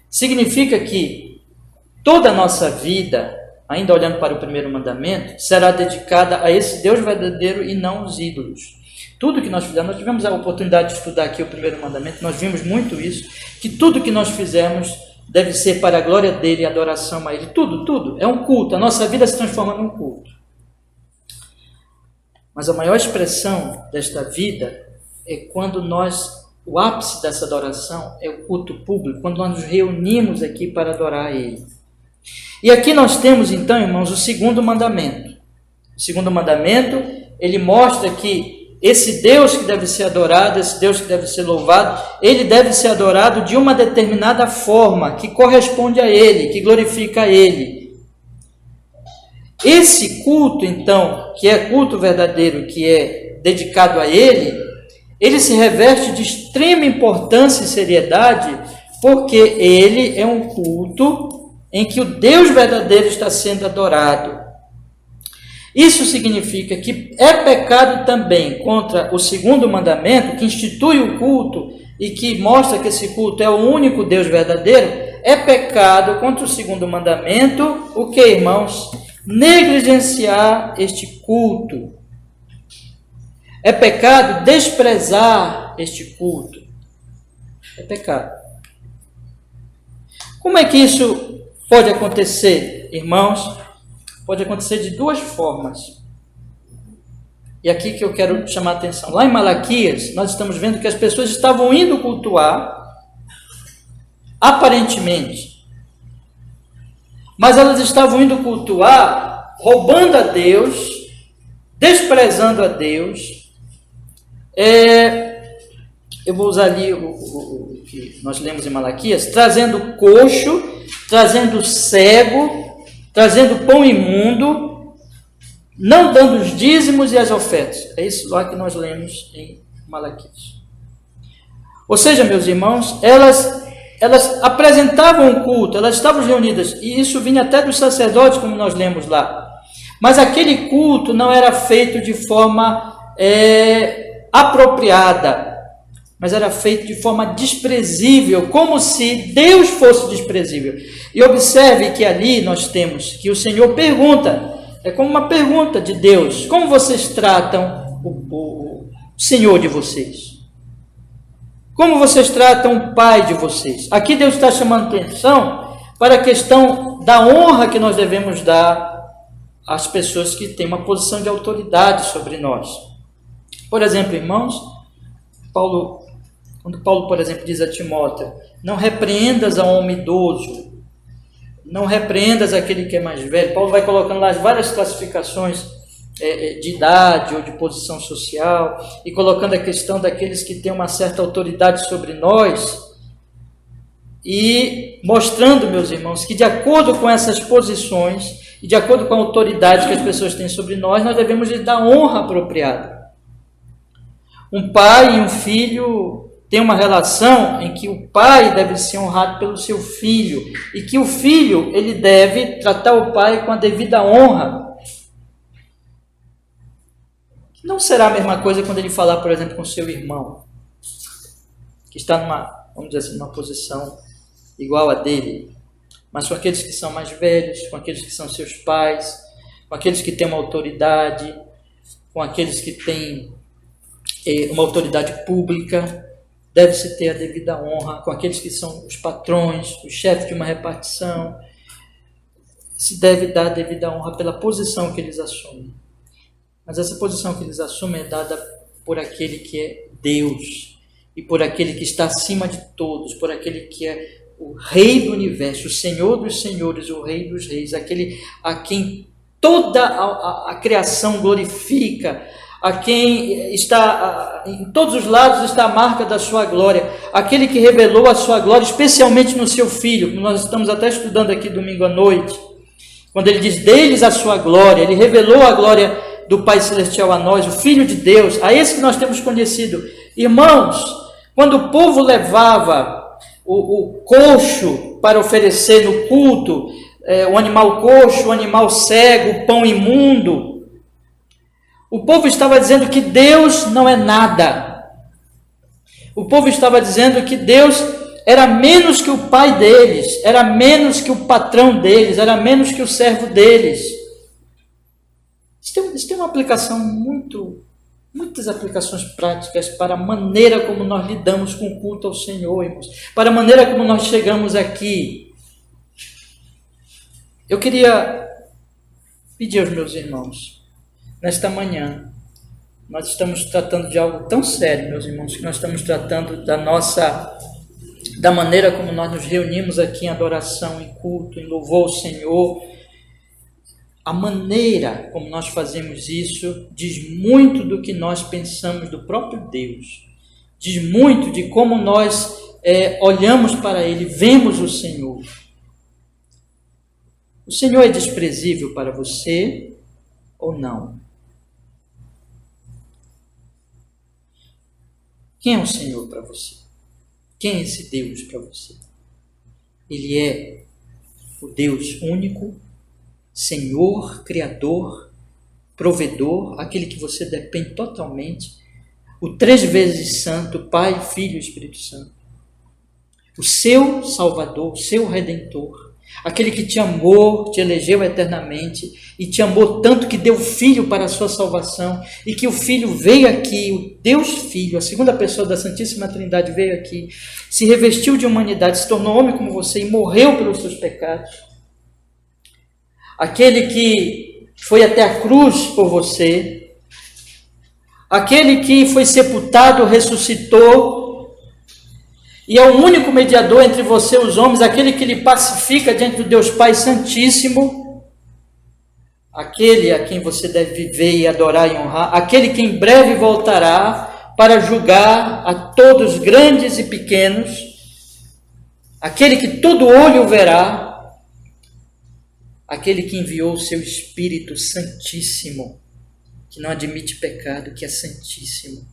Significa que toda a nossa vida, ainda olhando para o primeiro mandamento, será dedicada a esse Deus verdadeiro e não os ídolos. Tudo que nós fizermos, nós tivemos a oportunidade de estudar aqui o primeiro mandamento, nós vimos muito isso, que tudo que nós fizermos deve ser para a glória dele e adoração a ele. Tudo. É um culto. A nossa vida se transforma num culto. Mas a maior expressão desta vida é quando o ápice dessa adoração é o culto público, quando nós nos reunimos aqui para adorar a ele. E aqui nós temos então, irmãos, o segundo mandamento. O segundo mandamento, ele mostra que esse Deus que deve ser adorado, esse Deus que deve ser louvado, ele deve ser adorado de uma determinada forma, que corresponde a ele, que glorifica a ele. Esse culto, então, que é culto verdadeiro, que é dedicado a ele, ele se reveste de extrema importância e seriedade, porque ele é um culto em que o Deus verdadeiro está sendo adorado. Isso significa que é pecado também contra o segundo mandamento, que institui o culto e que mostra que esse culto é o único Deus verdadeiro. É pecado contra o segundo mandamento, o que, irmãos? Negligenciar este culto. É pecado desprezar este culto. É pecado. Como é que isso pode acontecer, irmãos? Pode acontecer de duas formas. E aqui que eu quero chamar a atenção. Lá em Malaquias, nós estamos vendo que as pessoas estavam indo cultuar, aparentemente, mas elas estavam indo cultuar, roubando a Deus, desprezando a Deus. Eu vou usar ali o que nós lemos em Malaquias, trazendo coxo, trazendo cego, trazendo pão imundo, não dando os dízimos e as ofertas. É isso lá que nós lemos em Malaquias. Ou seja, meus irmãos, elas apresentavam um culto, elas estavam reunidas, e isso vinha até dos sacerdotes, como nós lemos lá. Mas aquele culto não era feito de forma apropriada, mas era feito de forma desprezível, como se Deus fosse desprezível. E observe que ali nós temos que o Senhor pergunta, é como uma pergunta de Deus: como vocês tratam o Senhor de vocês? Como vocês tratam o Pai de vocês? Aqui Deus está chamando atenção para a questão da honra que nós devemos dar às pessoas que têm uma posição de autoridade sobre nós. Por exemplo, irmãos, quando Paulo, por exemplo, diz a Timóteo: não repreendas ao homem idoso, não repreendas aquele que é mais velho. Paulo vai colocando lá as várias classificações de idade ou de posição social, e colocando a questão daqueles que têm uma certa autoridade sobre nós, e mostrando, meus irmãos, que de acordo com essas posições e de acordo com a autoridade que as pessoas têm sobre nós, nós devemos lhes dar honra apropriada. Um pai e um filho têm uma relação em que o pai deve ser honrado pelo seu filho, e que o filho ele deve tratar o pai com a devida honra. Não será a mesma coisa quando ele falar, por exemplo, com seu irmão, que está vamos dizer assim, numa posição igual a dele, mas com aqueles que são mais velhos, com aqueles que são seus pais, com aqueles que têm uma autoridade, com aqueles que têm uma autoridade pública, deve-se ter a devida honra. Com aqueles que são os patrões, os chefes de uma repartição, se deve dar a devida honra pela posição que eles assumem. Mas essa posição que eles assumem é dada por aquele que é Deus, e por aquele que está acima de todos, por aquele que é o Rei do Universo, o Senhor dos Senhores, o Rei dos Reis, aquele a quem toda a criação glorifica, a quem está em todos os lados está a marca da sua glória, aquele que revelou a sua glória, especialmente no seu Filho, como nós estamos até estudando aqui domingo à noite, quando ele diz deles a sua glória, ele revelou a glória do Pai Celestial a nós, o Filho de Deus, a esse que nós temos conhecido. Irmãos, quando o povo levava o coxo para oferecer no culto, o animal coxo, o animal cego, o pão imundo, o povo estava dizendo que Deus não é nada. O povo estava dizendo que Deus era menos que o pai deles, era menos que o patrão deles, era menos que o servo deles. Isso tem uma aplicação muitas aplicações práticas para a maneira como nós lidamos com o culto ao Senhor, irmãos, para a maneira como nós chegamos aqui. Eu queria pedir aos meus irmãos, nesta manhã, nós estamos tratando de algo tão sério, meus irmãos, que nós estamos tratando da maneira como nós nos reunimos aqui em adoração, em culto, em louvor ao Senhor. A maneira como nós fazemos isso diz muito do que nós pensamos do próprio Deus. Diz muito de como nós olhamos para Ele, vemos o Senhor. O Senhor é desprezível para você ou não? Quem é o Senhor para você? Quem é esse Deus para você? Ele é o Deus único, Senhor, Criador, Provedor, aquele que você depende totalmente, o 3 vezes Santo, Pai, Filho e Espírito Santo, o seu Salvador, o seu Redentor, aquele que te amou, te elegeu eternamente e te amou tanto que deu o Filho para a sua salvação e que o Filho veio aqui, o Deus Filho, a segunda pessoa da Santíssima Trindade veio aqui, se revestiu de humanidade, se tornou homem como você e morreu pelos seus pecados. Aquele que foi até a cruz por você, aquele que foi sepultado, ressuscitou, e é o único mediador entre você e os homens, aquele que lhe pacifica diante do Deus Pai Santíssimo, aquele a quem você deve viver e adorar e honrar, aquele que em breve voltará para julgar a todos, grandes e pequenos, aquele que todo olho verá, aquele que enviou o seu Espírito Santíssimo, que não admite pecado, que é santíssimo,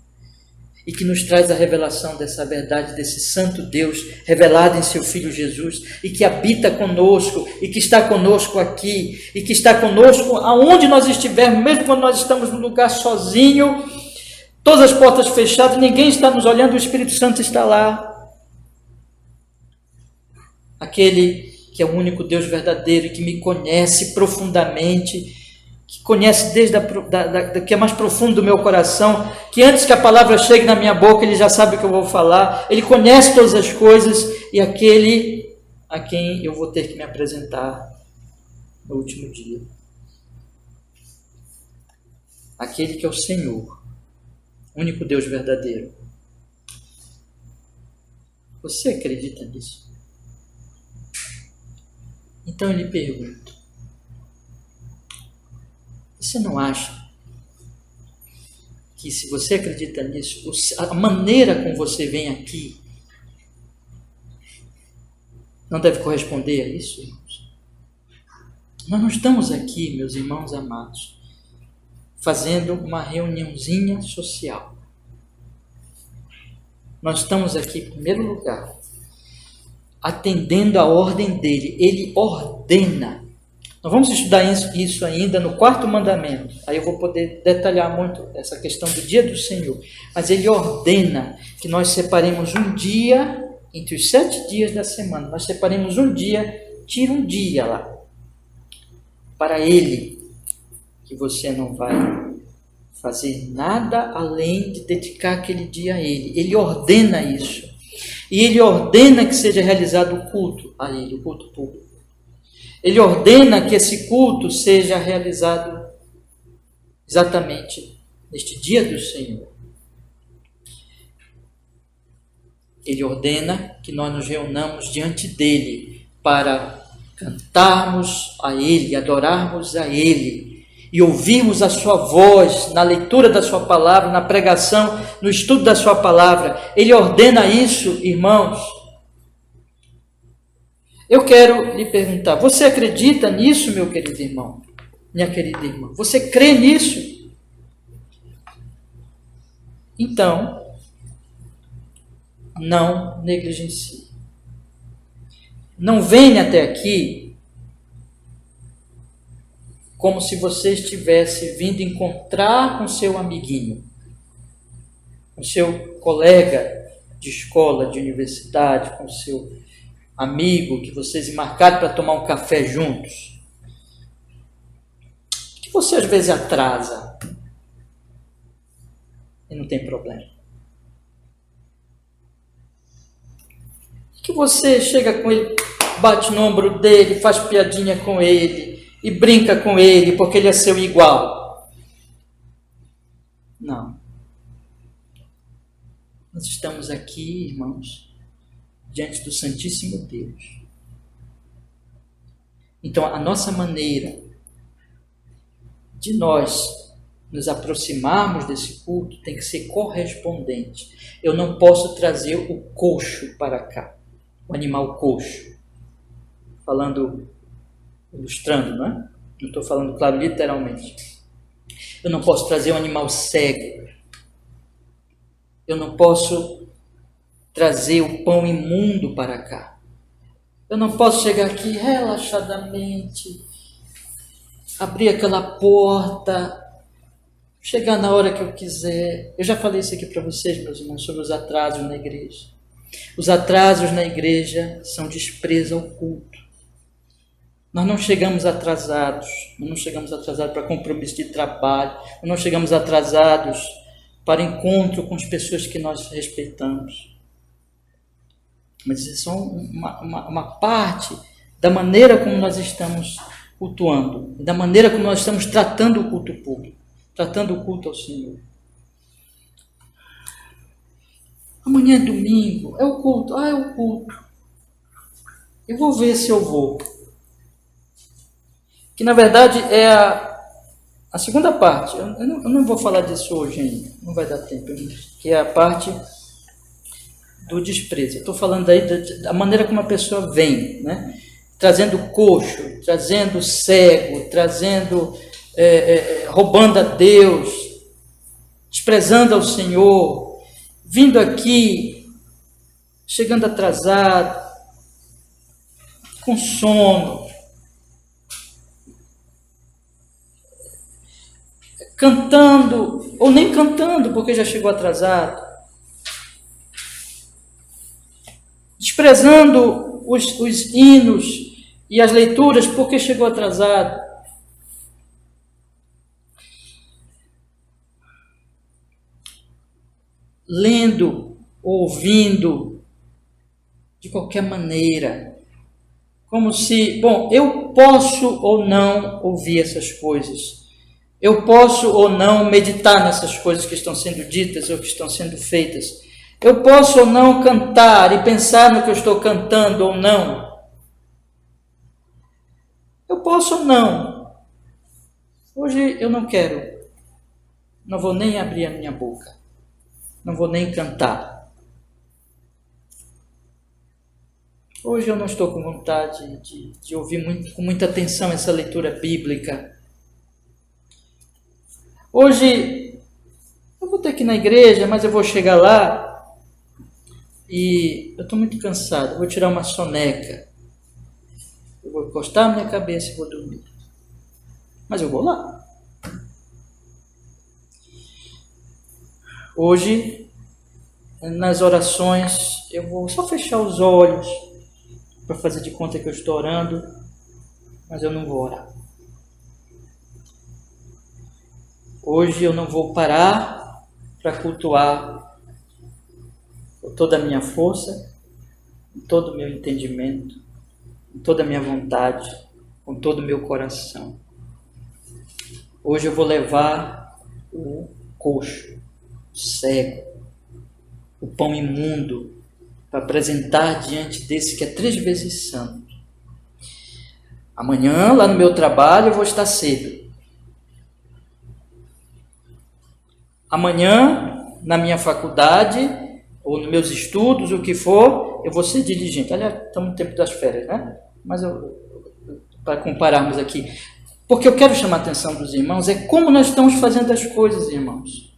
e que nos traz a revelação dessa verdade, desse santo Deus revelado em seu Filho Jesus, e que habita conosco, e que está conosco aqui, e que está conosco aonde nós estivermos, mesmo quando nós estamos num lugar sozinho, todas as portas fechadas, ninguém está nos olhando, o Espírito Santo está lá. Aquele que é o único Deus verdadeiro, que me conhece profundamente, que conhece desde que é mais profundo do meu coração, que antes que a palavra chegue na minha boca, Ele já sabe o que eu vou falar, Ele conhece todas as coisas, e aquele a quem eu vou ter que me apresentar no último dia. Aquele que é o Senhor, único Deus verdadeiro. Você acredita nisso? Então eu lhe pergunto, você não acha que se você acredita nisso, a maneira como você vem aqui não deve corresponder a isso, irmãos? Nós não estamos aqui, meus irmãos amados, fazendo uma reuniãozinha social. Nós estamos aqui, em primeiro lugar, atendendo a ordem dele. Ele ordena. Nós vamos estudar isso ainda no 4º mandamento. Aí eu vou poder detalhar muito essa questão do dia do Senhor. Mas ele ordena que nós separemos um dia, entre os 7 dias da semana, nós separemos um dia, tira um dia lá, para ele, que você não vai fazer nada além de dedicar aquele dia a ele. Ele ordena isso. E ele ordena que seja realizado o culto a ele, o culto público. Ele ordena que esse culto seja realizado exatamente neste dia do Senhor. Ele ordena que nós nos reunamos diante dele para cantarmos a ele, adorarmos a ele e ouvirmos a sua voz na leitura da sua palavra, na pregação, no estudo da sua palavra. Ele ordena isso, irmãos. Eu quero lhe perguntar, você acredita nisso, meu querido irmão? Minha querida irmã, você crê nisso? Então, não negligencie. Não venha até aqui como se você estivesse vindo encontrar com seu amiguinho, com seu colega de escola, de universidade, com o seu amigo, que vocês marcaram para tomar um café juntos, que você às vezes atrasa e não tem problema. Que você chega com ele, bate no ombro dele, faz piadinha com ele e brinca com ele porque ele é seu igual. Não. Nós estamos aqui, irmãos, diante do Santíssimo Deus. Então, a nossa maneira de nós nos aproximarmos desse culto tem que ser correspondente. Eu não posso trazer o coxo para cá, o animal coxo. Falando, ilustrando, não é? Não estou falando, claro, literalmente. Eu não posso trazer um animal cego. Eu não posso trazer o pão imundo para cá. Eu não posso chegar aqui relaxadamente, abrir aquela porta, chegar na hora que eu quiser. Eu já falei isso aqui para vocês, meus irmãos, sobre os atrasos na igreja. Os atrasos na igreja são desprezo ao culto. Nós não chegamos atrasados, para compromisso de trabalho, nós não chegamos atrasados para encontro com as pessoas que nós respeitamos. Mas isso é só uma parte da maneira como nós estamos cultuando, da maneira como nós estamos tratando o culto público, tratando o culto ao Senhor. Amanhã é domingo, é o culto, é o culto. Eu vou ver se eu vou. Que na verdade é a segunda parte. Eu não vou falar disso hoje ainda, não vai dar tempo, que é a parte do desprezo. Eu estou falando aí da maneira como a pessoa vem, né? Trazendo coxo, trazendo cego, trazendo, roubando a Deus, desprezando ao Senhor, vindo aqui, chegando atrasado, com sono, cantando, ou nem cantando porque já chegou atrasado, desprezando os hinos e as leituras porque chegou atrasado. Lendo, ouvindo, de qualquer maneira, como se, bom, eu posso ou não ouvir essas coisas, eu posso ou não meditar nessas coisas que estão sendo ditas ou que estão sendo feitas, eu posso ou não cantar e pensar no que eu estou cantando ou não, eu posso ou não. Hoje eu não quero, não vou nem abrir a minha boca, não vou nem cantar. Hoje eu não estou com vontade de ouvir com muita atenção essa leitura bíblica. Hoje eu vou ter que ir na igreja, mas eu vou chegar lá e eu estou muito cansado, eu vou tirar uma soneca. Eu vou encostar a minha cabeça e vou dormir. Mas eu vou lá. Hoje, nas orações, eu vou só fechar os olhos para fazer de conta que eu estou orando, mas eu não vou orar. Hoje eu não vou parar para cultuar com toda a minha força, com todo o meu entendimento, com toda a minha vontade, com todo o meu coração. Hoje eu vou levar o coxo, o cego, o pão imundo, para apresentar diante desse que é 3 vezes santo. Amanhã, lá no meu trabalho, eu vou estar cedo. Amanhã, na minha faculdade, ou nos meus estudos, o que for, eu vou ser diligente. Aliás, estamos no tempo das férias, né? Mas para compararmos aqui, porque eu quero chamar a atenção dos irmãos, é como nós estamos fazendo as coisas, irmãos.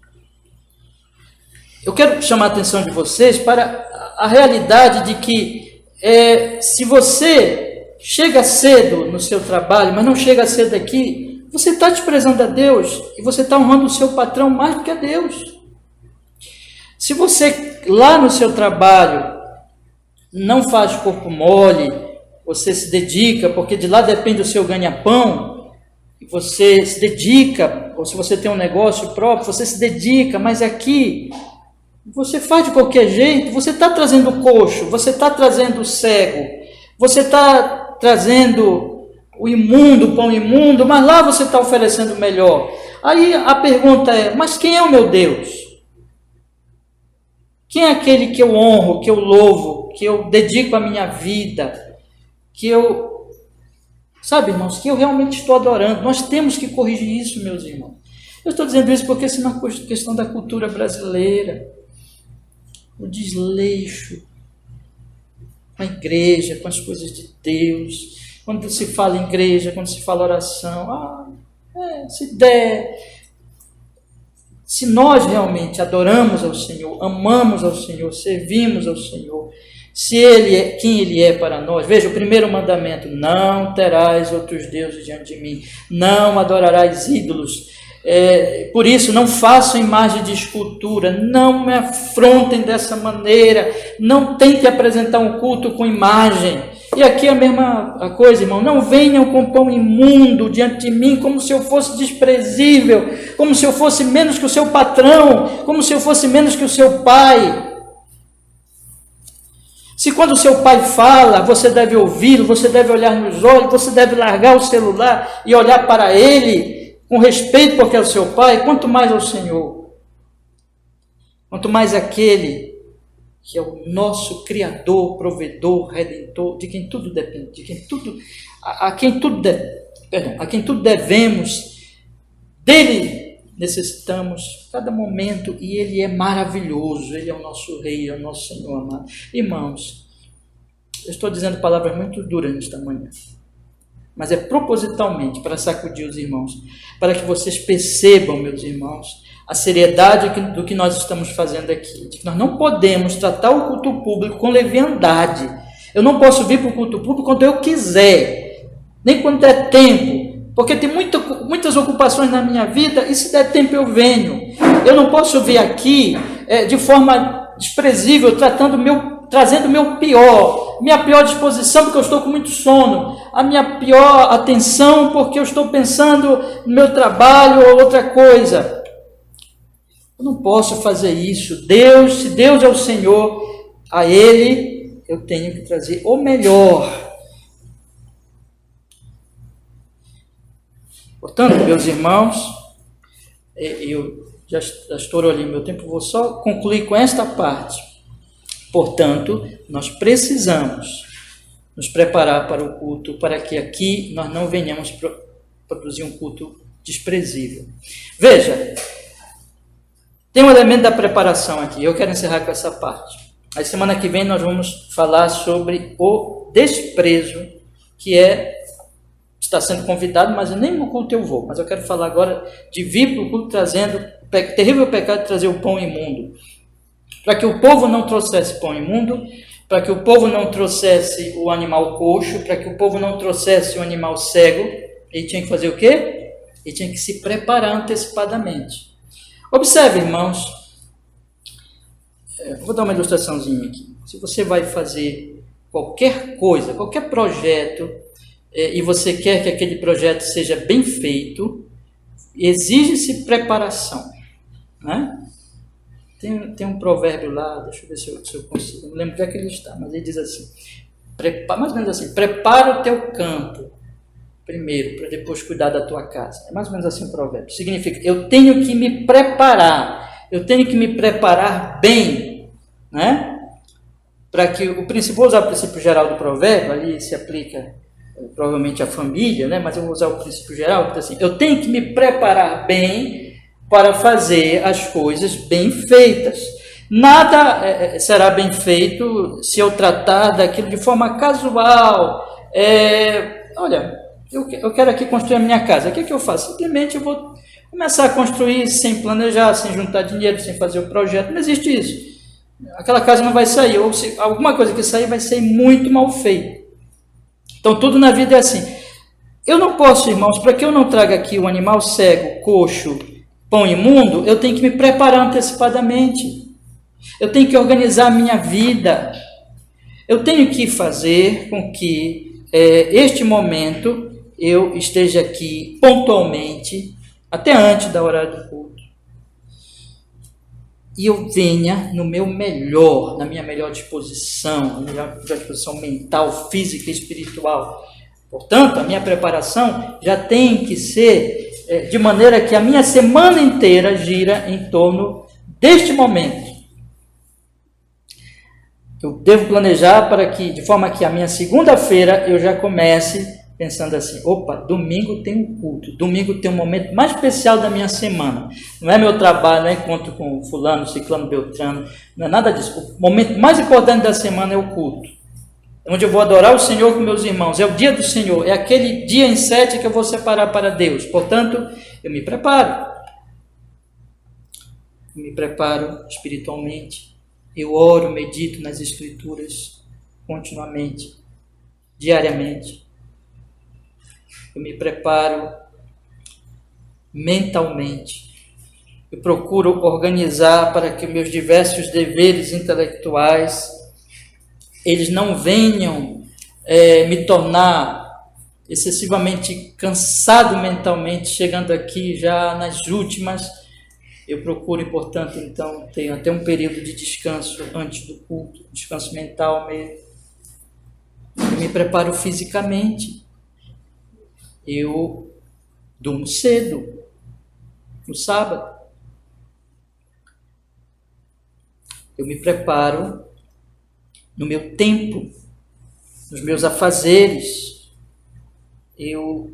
Eu quero chamar a atenção de vocês para a realidade de que se você chega cedo no seu trabalho, mas não chega cedo aqui, você está desprezando a Deus e você está honrando o seu patrão mais do que a Deus. Se você lá no seu trabalho não faz corpo mole, você se dedica, porque de lá depende o seu ganha-pão, e você se dedica, ou se você tem um negócio próprio, você se dedica, mas aqui você faz de qualquer jeito, você está trazendo o coxo, você está trazendo o cego, você está trazendo o imundo, o pão imundo, mas lá você está oferecendo o melhor. Aí a pergunta é, mas quem é o meu Deus? Quem é aquele que eu honro, que eu louvo, que eu dedico a minha vida, que eu... Sabe, irmãos, que eu realmente estou adorando. Nós temos que corrigir isso, meus irmãos. Eu estou dizendo isso porque isso é uma questão da cultura brasileira. O desleixo com a igreja, com as coisas de Deus. Quando se fala em igreja, quando se fala oração, se der... Se nós realmente adoramos ao Senhor, amamos ao Senhor, servimos ao Senhor, se Ele é quem Ele é para nós, veja o primeiro mandamento, não terás outros deuses diante de mim, não adorarás ídolos, por isso não façam imagem de escultura, não me afrontem dessa maneira, não tente apresentar um culto com imagem. E aqui é a mesma coisa, irmão, não venham com pão imundo diante de mim, como se eu fosse desprezível, como se eu fosse menos que o seu patrão, como se eu fosse menos que o seu pai. Se quando o seu pai fala, você deve ouvi-lo, você deve olhar nos olhos, você deve largar o celular e olhar para ele com respeito porque é o seu pai, quanto mais ao Senhor, quanto mais aquele que é o nosso Criador, Provedor, Redentor, de quem tudo depende, de quem tudo, a quem tudo devemos, dele necessitamos cada momento, e ele é maravilhoso, ele é o nosso Rei, é o nosso Senhor amado. Irmãos, eu estou dizendo palavras muito duras nesta manhã, mas é propositalmente para sacudir os irmãos, para que vocês percebam, meus irmãos, a seriedade do que nós estamos fazendo aqui, de que nós não podemos tratar o culto público com leviandade. Eu não posso vir para o culto público quando eu quiser, nem quando der tempo, porque tem muitas ocupações na minha vida, e se der tempo eu venho. Eu não posso vir aqui de forma desprezível, trazendo o meu pior, minha pior disposição porque eu estou com muito sono, a minha pior atenção porque eu estou pensando no meu trabalho ou outra coisa. Eu não posso fazer isso. Se Deus é o Senhor, a Ele eu tenho que trazer o melhor. Portanto, meus irmãos, eu já estourou ali meu tempo, vou só concluir com esta parte. Portanto, nós precisamos nos preparar para o culto, para que aqui nós não venhamos produzir um culto desprezível. Veja, tem um elemento da preparação aqui, eu quero encerrar com essa parte. A semana que vem nós vamos falar sobre o desprezo, que está sendo convidado, mas nem no culto eu vou, mas eu quero falar agora de vir para o culto trazendo o terrível pecado de trazer o pão imundo. Para que o povo não trouxesse pão imundo, para que o povo não trouxesse o animal coxo, para que o povo não trouxesse o animal cego, ele tinha que fazer o quê? Ele tinha que se preparar antecipadamente. Observe, irmãos, vou dar uma ilustraçãozinha aqui. Se você vai fazer qualquer coisa, qualquer projeto, e você quer que aquele projeto seja bem feito, exige-se preparação, né? Tem um provérbio lá, deixa eu ver se eu consigo, não lembro onde é que ele está, mas ele diz assim, mais ou menos assim, prepara o teu campo primeiro, para depois cuidar da tua casa. É mais ou menos assim o provérbio. Significa, eu tenho que me preparar bem, né? Para que vou usar o princípio geral do provérbio, ali se aplica provavelmente à família, né? Mas eu vou usar o princípio geral, porque assim, eu tenho que me preparar bem para fazer as coisas bem feitas. Nada será bem feito se eu tratar daquilo de forma casual. Olha, eu quero aqui construir a minha casa. O que eu faço? Simplesmente eu vou começar a construir sem planejar, sem juntar dinheiro, sem fazer o projeto. Não existe isso. Aquela casa não vai sair, ou se alguma coisa que sair vai ser muito mal feita. Então tudo na vida é assim. Eu não posso, irmãos, para que eu não traga aqui o animal cego, coxo, pão imundo, eu tenho que me preparar antecipadamente. Eu tenho que organizar a minha vida. Eu tenho que fazer com que este momento eu esteja aqui pontualmente, até antes da hora do culto. E eu venha no meu melhor, na minha melhor disposição, na melhor disposição mental, física e espiritual. Portanto, a minha preparação já tem que ser de maneira que a minha semana inteira gira em torno deste momento. Eu devo planejar de forma que a minha segunda-feira eu já comece pensando assim, opa, domingo tem um culto, domingo tem um momento mais especial da minha semana. Não é meu trabalho, não é encontro com fulano, ciclano, beltrano, não é nada disso. O momento mais importante da semana é o culto, onde eu vou adorar o Senhor com meus irmãos. É o dia do Senhor, é aquele dia em 7 que eu vou separar para Deus. Portanto, eu me preparo. Eu me preparo espiritualmente. Eu oro, medito nas Escrituras continuamente, diariamente. Eu me preparo mentalmente. Eu procuro organizar para que meus diversos deveres intelectuais eles não venham me tornar excessivamente cansado mentalmente, chegando aqui já nas últimas. Eu procuro, portanto, então, ter até um período de descanso antes do culto, descanso mental mesmo. Eu me preparo fisicamente. Eu durmo cedo, no sábado. Eu me preparo no meu tempo, nos meus afazeres. Eu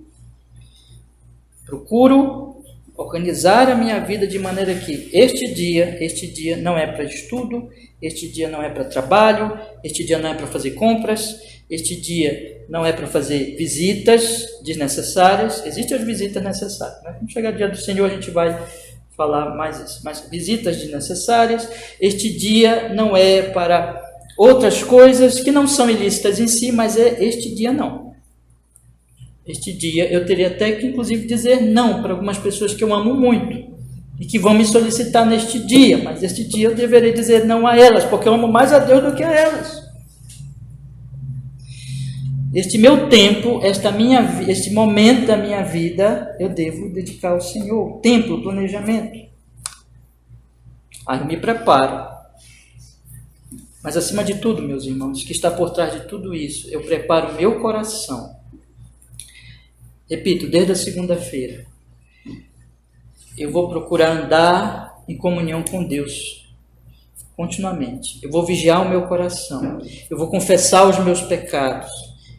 procuro organizar a minha vida de maneira que este dia não é para estudo, este dia não é para trabalho, este dia não é para fazer compras, este dia não é para fazer visitas desnecessárias. Existem as visitas necessárias, né? Quando chegar o dia do Senhor a gente vai falar mais isso, mas visitas desnecessárias. Este dia não é para outras coisas que não são ilícitas em si, mas este dia não. Este dia eu teria até que, inclusive, dizer não para algumas pessoas que eu amo muito e que vão me solicitar neste dia, mas este dia eu deveria dizer não a elas, porque eu amo mais a Deus do que a elas. Este meu tempo, este momento da minha vida, eu devo dedicar ao Senhor. Tempo, planejamento. Aí eu me preparo. Mas acima de tudo, meus irmãos, que está por trás de tudo isso, eu preparo o meu coração. Repito, desde a segunda-feira, eu vou procurar andar em comunhão com Deus, continuamente. Eu vou vigiar o meu coração, eu vou confessar os meus pecados,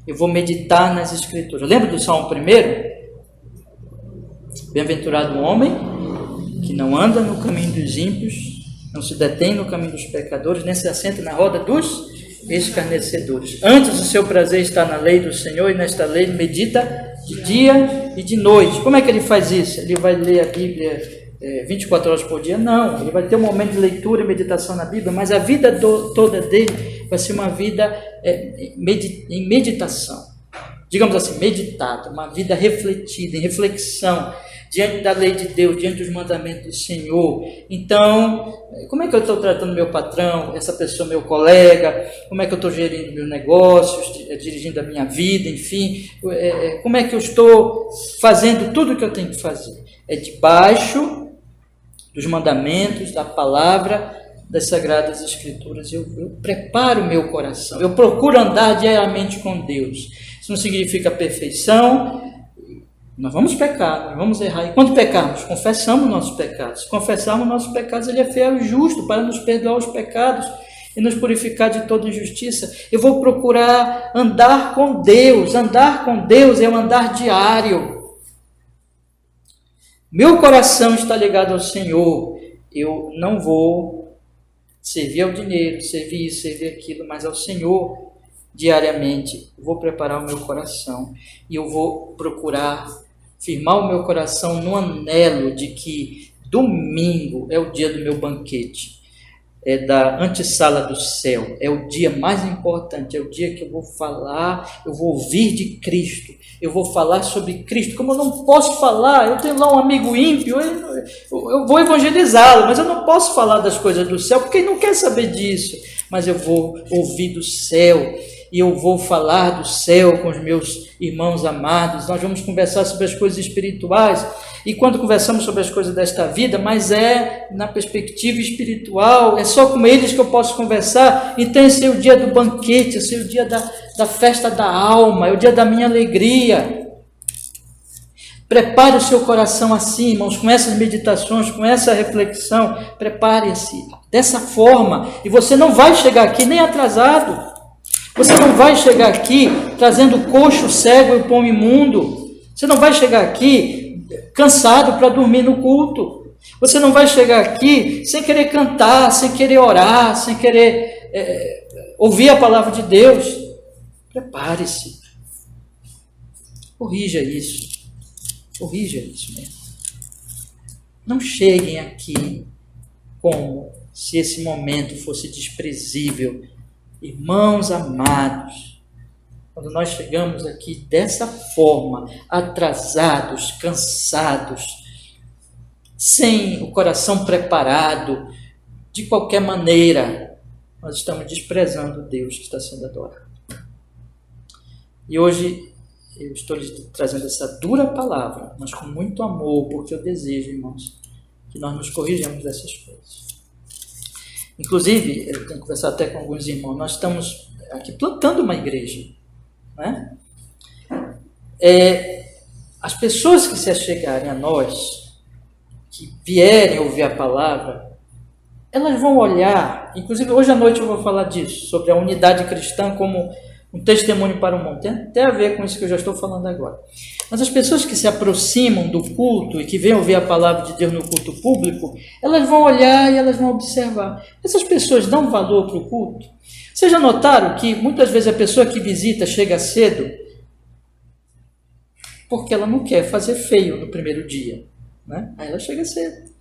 eu vou meditar nas Escrituras. Lembra do Salmo 1? Bem-aventurado o homem que não anda no caminho dos ímpios, não se detém no caminho dos pecadores, nem se assenta na roda dos escarnecedores. Antes o seu prazer está na lei do Senhor, e nesta lei ele medita de dia e de noite. Como é que ele faz isso? Ele vai ler a Bíblia 24 horas por dia? Não, ele vai ter um momento de leitura e meditação na Bíblia, mas a vida toda dele vai ser uma vida em meditação. Digamos assim, meditada, uma vida refletida, em reflexão, diante da lei de Deus, diante dos mandamentos do Senhor. Então, como é que eu estou tratando meu patrão, essa pessoa, meu colega? Como é que eu estou gerindo meus negócios, dirigindo a minha vida, enfim? Como é que eu estou fazendo tudo o que eu tenho que fazer? É debaixo dos mandamentos, da palavra, das Sagradas Escrituras. Eu preparo o meu coração, eu procuro andar diariamente com Deus. Isso não significa perfeição. Nós vamos pecar, nós vamos errar. E quando pecarmos, confessamos nossos pecados. Se confessarmos nossos pecados, Ele é fiel e justo para nos perdoar os pecados e nos purificar de toda injustiça. Eu vou procurar andar com Deus. Andar com Deus é um andar diário. Meu coração está ligado ao Senhor. Eu não vou servir ao dinheiro, servir isso, servir aquilo, mas ao Senhor diariamente. Eu vou preparar o meu coração e eu vou procurar firmar o meu coração no anelo de que domingo é o dia do meu banquete. da antessala do céu. É o dia mais importante, é o dia que eu vou falar, eu vou ouvir de Cristo, eu vou falar sobre Cristo. Como eu não posso falar, eu tenho lá um amigo ímpio, eu vou evangelizá-lo, mas eu não posso falar das coisas do céu, porque ele não quer saber disso. Mas eu vou ouvir do céu, e eu vou falar do céu com os meus irmãos amados. Nós vamos conversar sobre as coisas espirituais, e quando conversamos sobre as coisas desta vida, mas é na perspectiva espiritual, é só com eles que eu posso conversar. Então esse é o dia do banquete, esse é o dia da festa da alma, é o dia da minha alegria. Prepare o seu coração assim, irmãos, com essas meditações, com essa reflexão. Prepare-se dessa forma, e você não vai chegar aqui nem atrasado. Você não vai chegar aqui trazendo coxo, cego e pão imundo. Você não vai chegar aqui cansado para dormir no culto. Você não vai chegar aqui sem querer cantar, sem querer orar, sem querer ouvir a palavra de Deus. Prepare-se. Corrija isso. Corrija isso mesmo. Não cheguem aqui como se esse momento fosse desprezível. Irmãos amados, quando nós chegamos aqui dessa forma, atrasados, cansados, sem o coração preparado, de qualquer maneira, nós estamos desprezando o Deus que está sendo adorado. E hoje eu estou lhes trazendo essa dura palavra, mas com muito amor, porque eu desejo, irmãos, que nós nos corrijamos dessas coisas. Inclusive, eu tenho conversado até com alguns irmãos, nós estamos aqui plantando uma igreja, né? As pessoas que se achegarem a nós, que vierem ouvir a palavra, elas vão olhar, inclusive hoje à noite eu vou falar disso, sobre a unidade cristã como um testemunho para o mundo. Tem até a ver com isso que eu já estou falando agora. Mas as pessoas que se aproximam do culto e que vêm ouvir a palavra de Deus no culto público, elas vão olhar e elas vão observar. Essas pessoas dão valor para o culto? Vocês já notaram que muitas vezes a pessoa que visita chega cedo porque ela não quer fazer feio no primeiro dia, né? Aí ela chega cedo.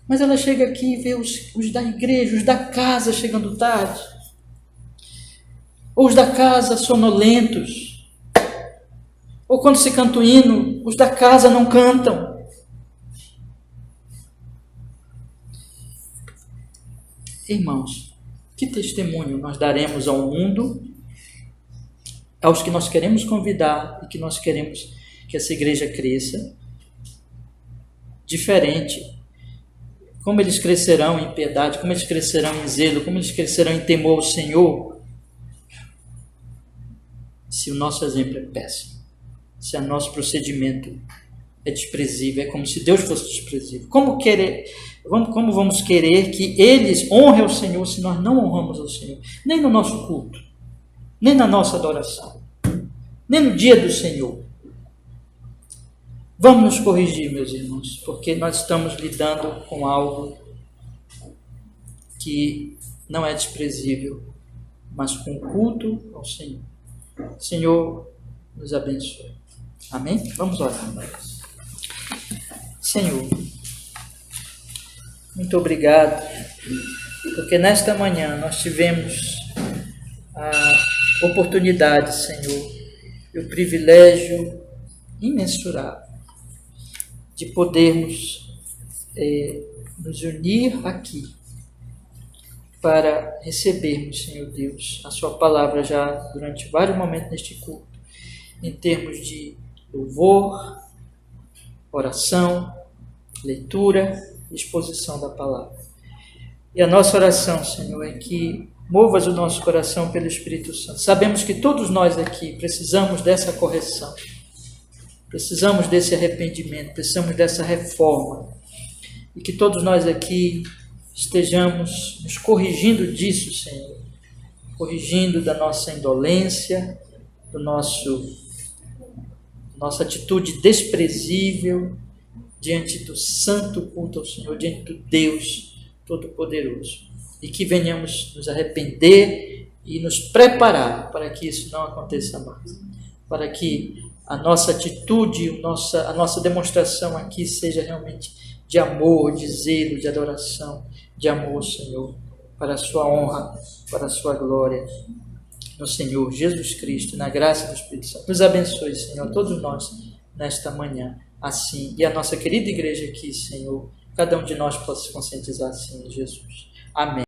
Mas ela chega aqui e vê os da igreja, os da casa chegando tarde. Ou os da casa sonolentos. Ou quando se canta o hino, os da casa não cantam. Irmãos, que testemunho nós daremos ao mundo, aos que nós queremos convidar e que nós queremos que essa igreja cresça, diferente. Como eles crescerão em piedade, como eles crescerão em zelo, como eles crescerão em temor ao Senhor, se o nosso exemplo é péssimo, se o nosso procedimento é desprezível, é como se Deus fosse desprezível. Como vamos querer que eles honrem o Senhor se nós não honramos o Senhor? Nem no nosso culto, nem na nossa adoração, nem no dia do Senhor. Vamos nos corrigir, meus irmãos, porque nós estamos lidando com algo que não é desprezível, mas com culto ao Senhor. Senhor, nos abençoe. Amém? Vamos orar. Senhor, muito obrigado, porque nesta manhã nós tivemos a oportunidade, Senhor, e o privilégio imensurável de podermos nos unir aqui para recebermos, Senhor Deus, a sua palavra já durante vários momentos neste culto, em termos de louvor, oração, leitura e exposição da palavra. E a nossa oração, Senhor, é que movas o nosso coração pelo Espírito Santo. Sabemos que todos nós aqui precisamos dessa correção, precisamos desse arrependimento, precisamos dessa reforma, e que todos nós aqui estejamos nos corrigindo disso, Senhor, corrigindo da nossa indolência, nossa atitude desprezível diante do santo culto ao Senhor, diante do Deus Todo-Poderoso, e que venhamos nos arrepender e nos preparar para que isso não aconteça mais, para que a nossa atitude, a nossa demonstração aqui seja realmente de amor, de zelo, de adoração, de amor, Senhor, para a sua honra, para a sua glória, no Senhor Jesus Cristo, na graça do Espírito Santo. Nos abençoe, Senhor, todos nós, nesta manhã, assim, e a nossa querida igreja aqui, Senhor, cada um de nós possa se conscientizar assim, Jesus. Amém.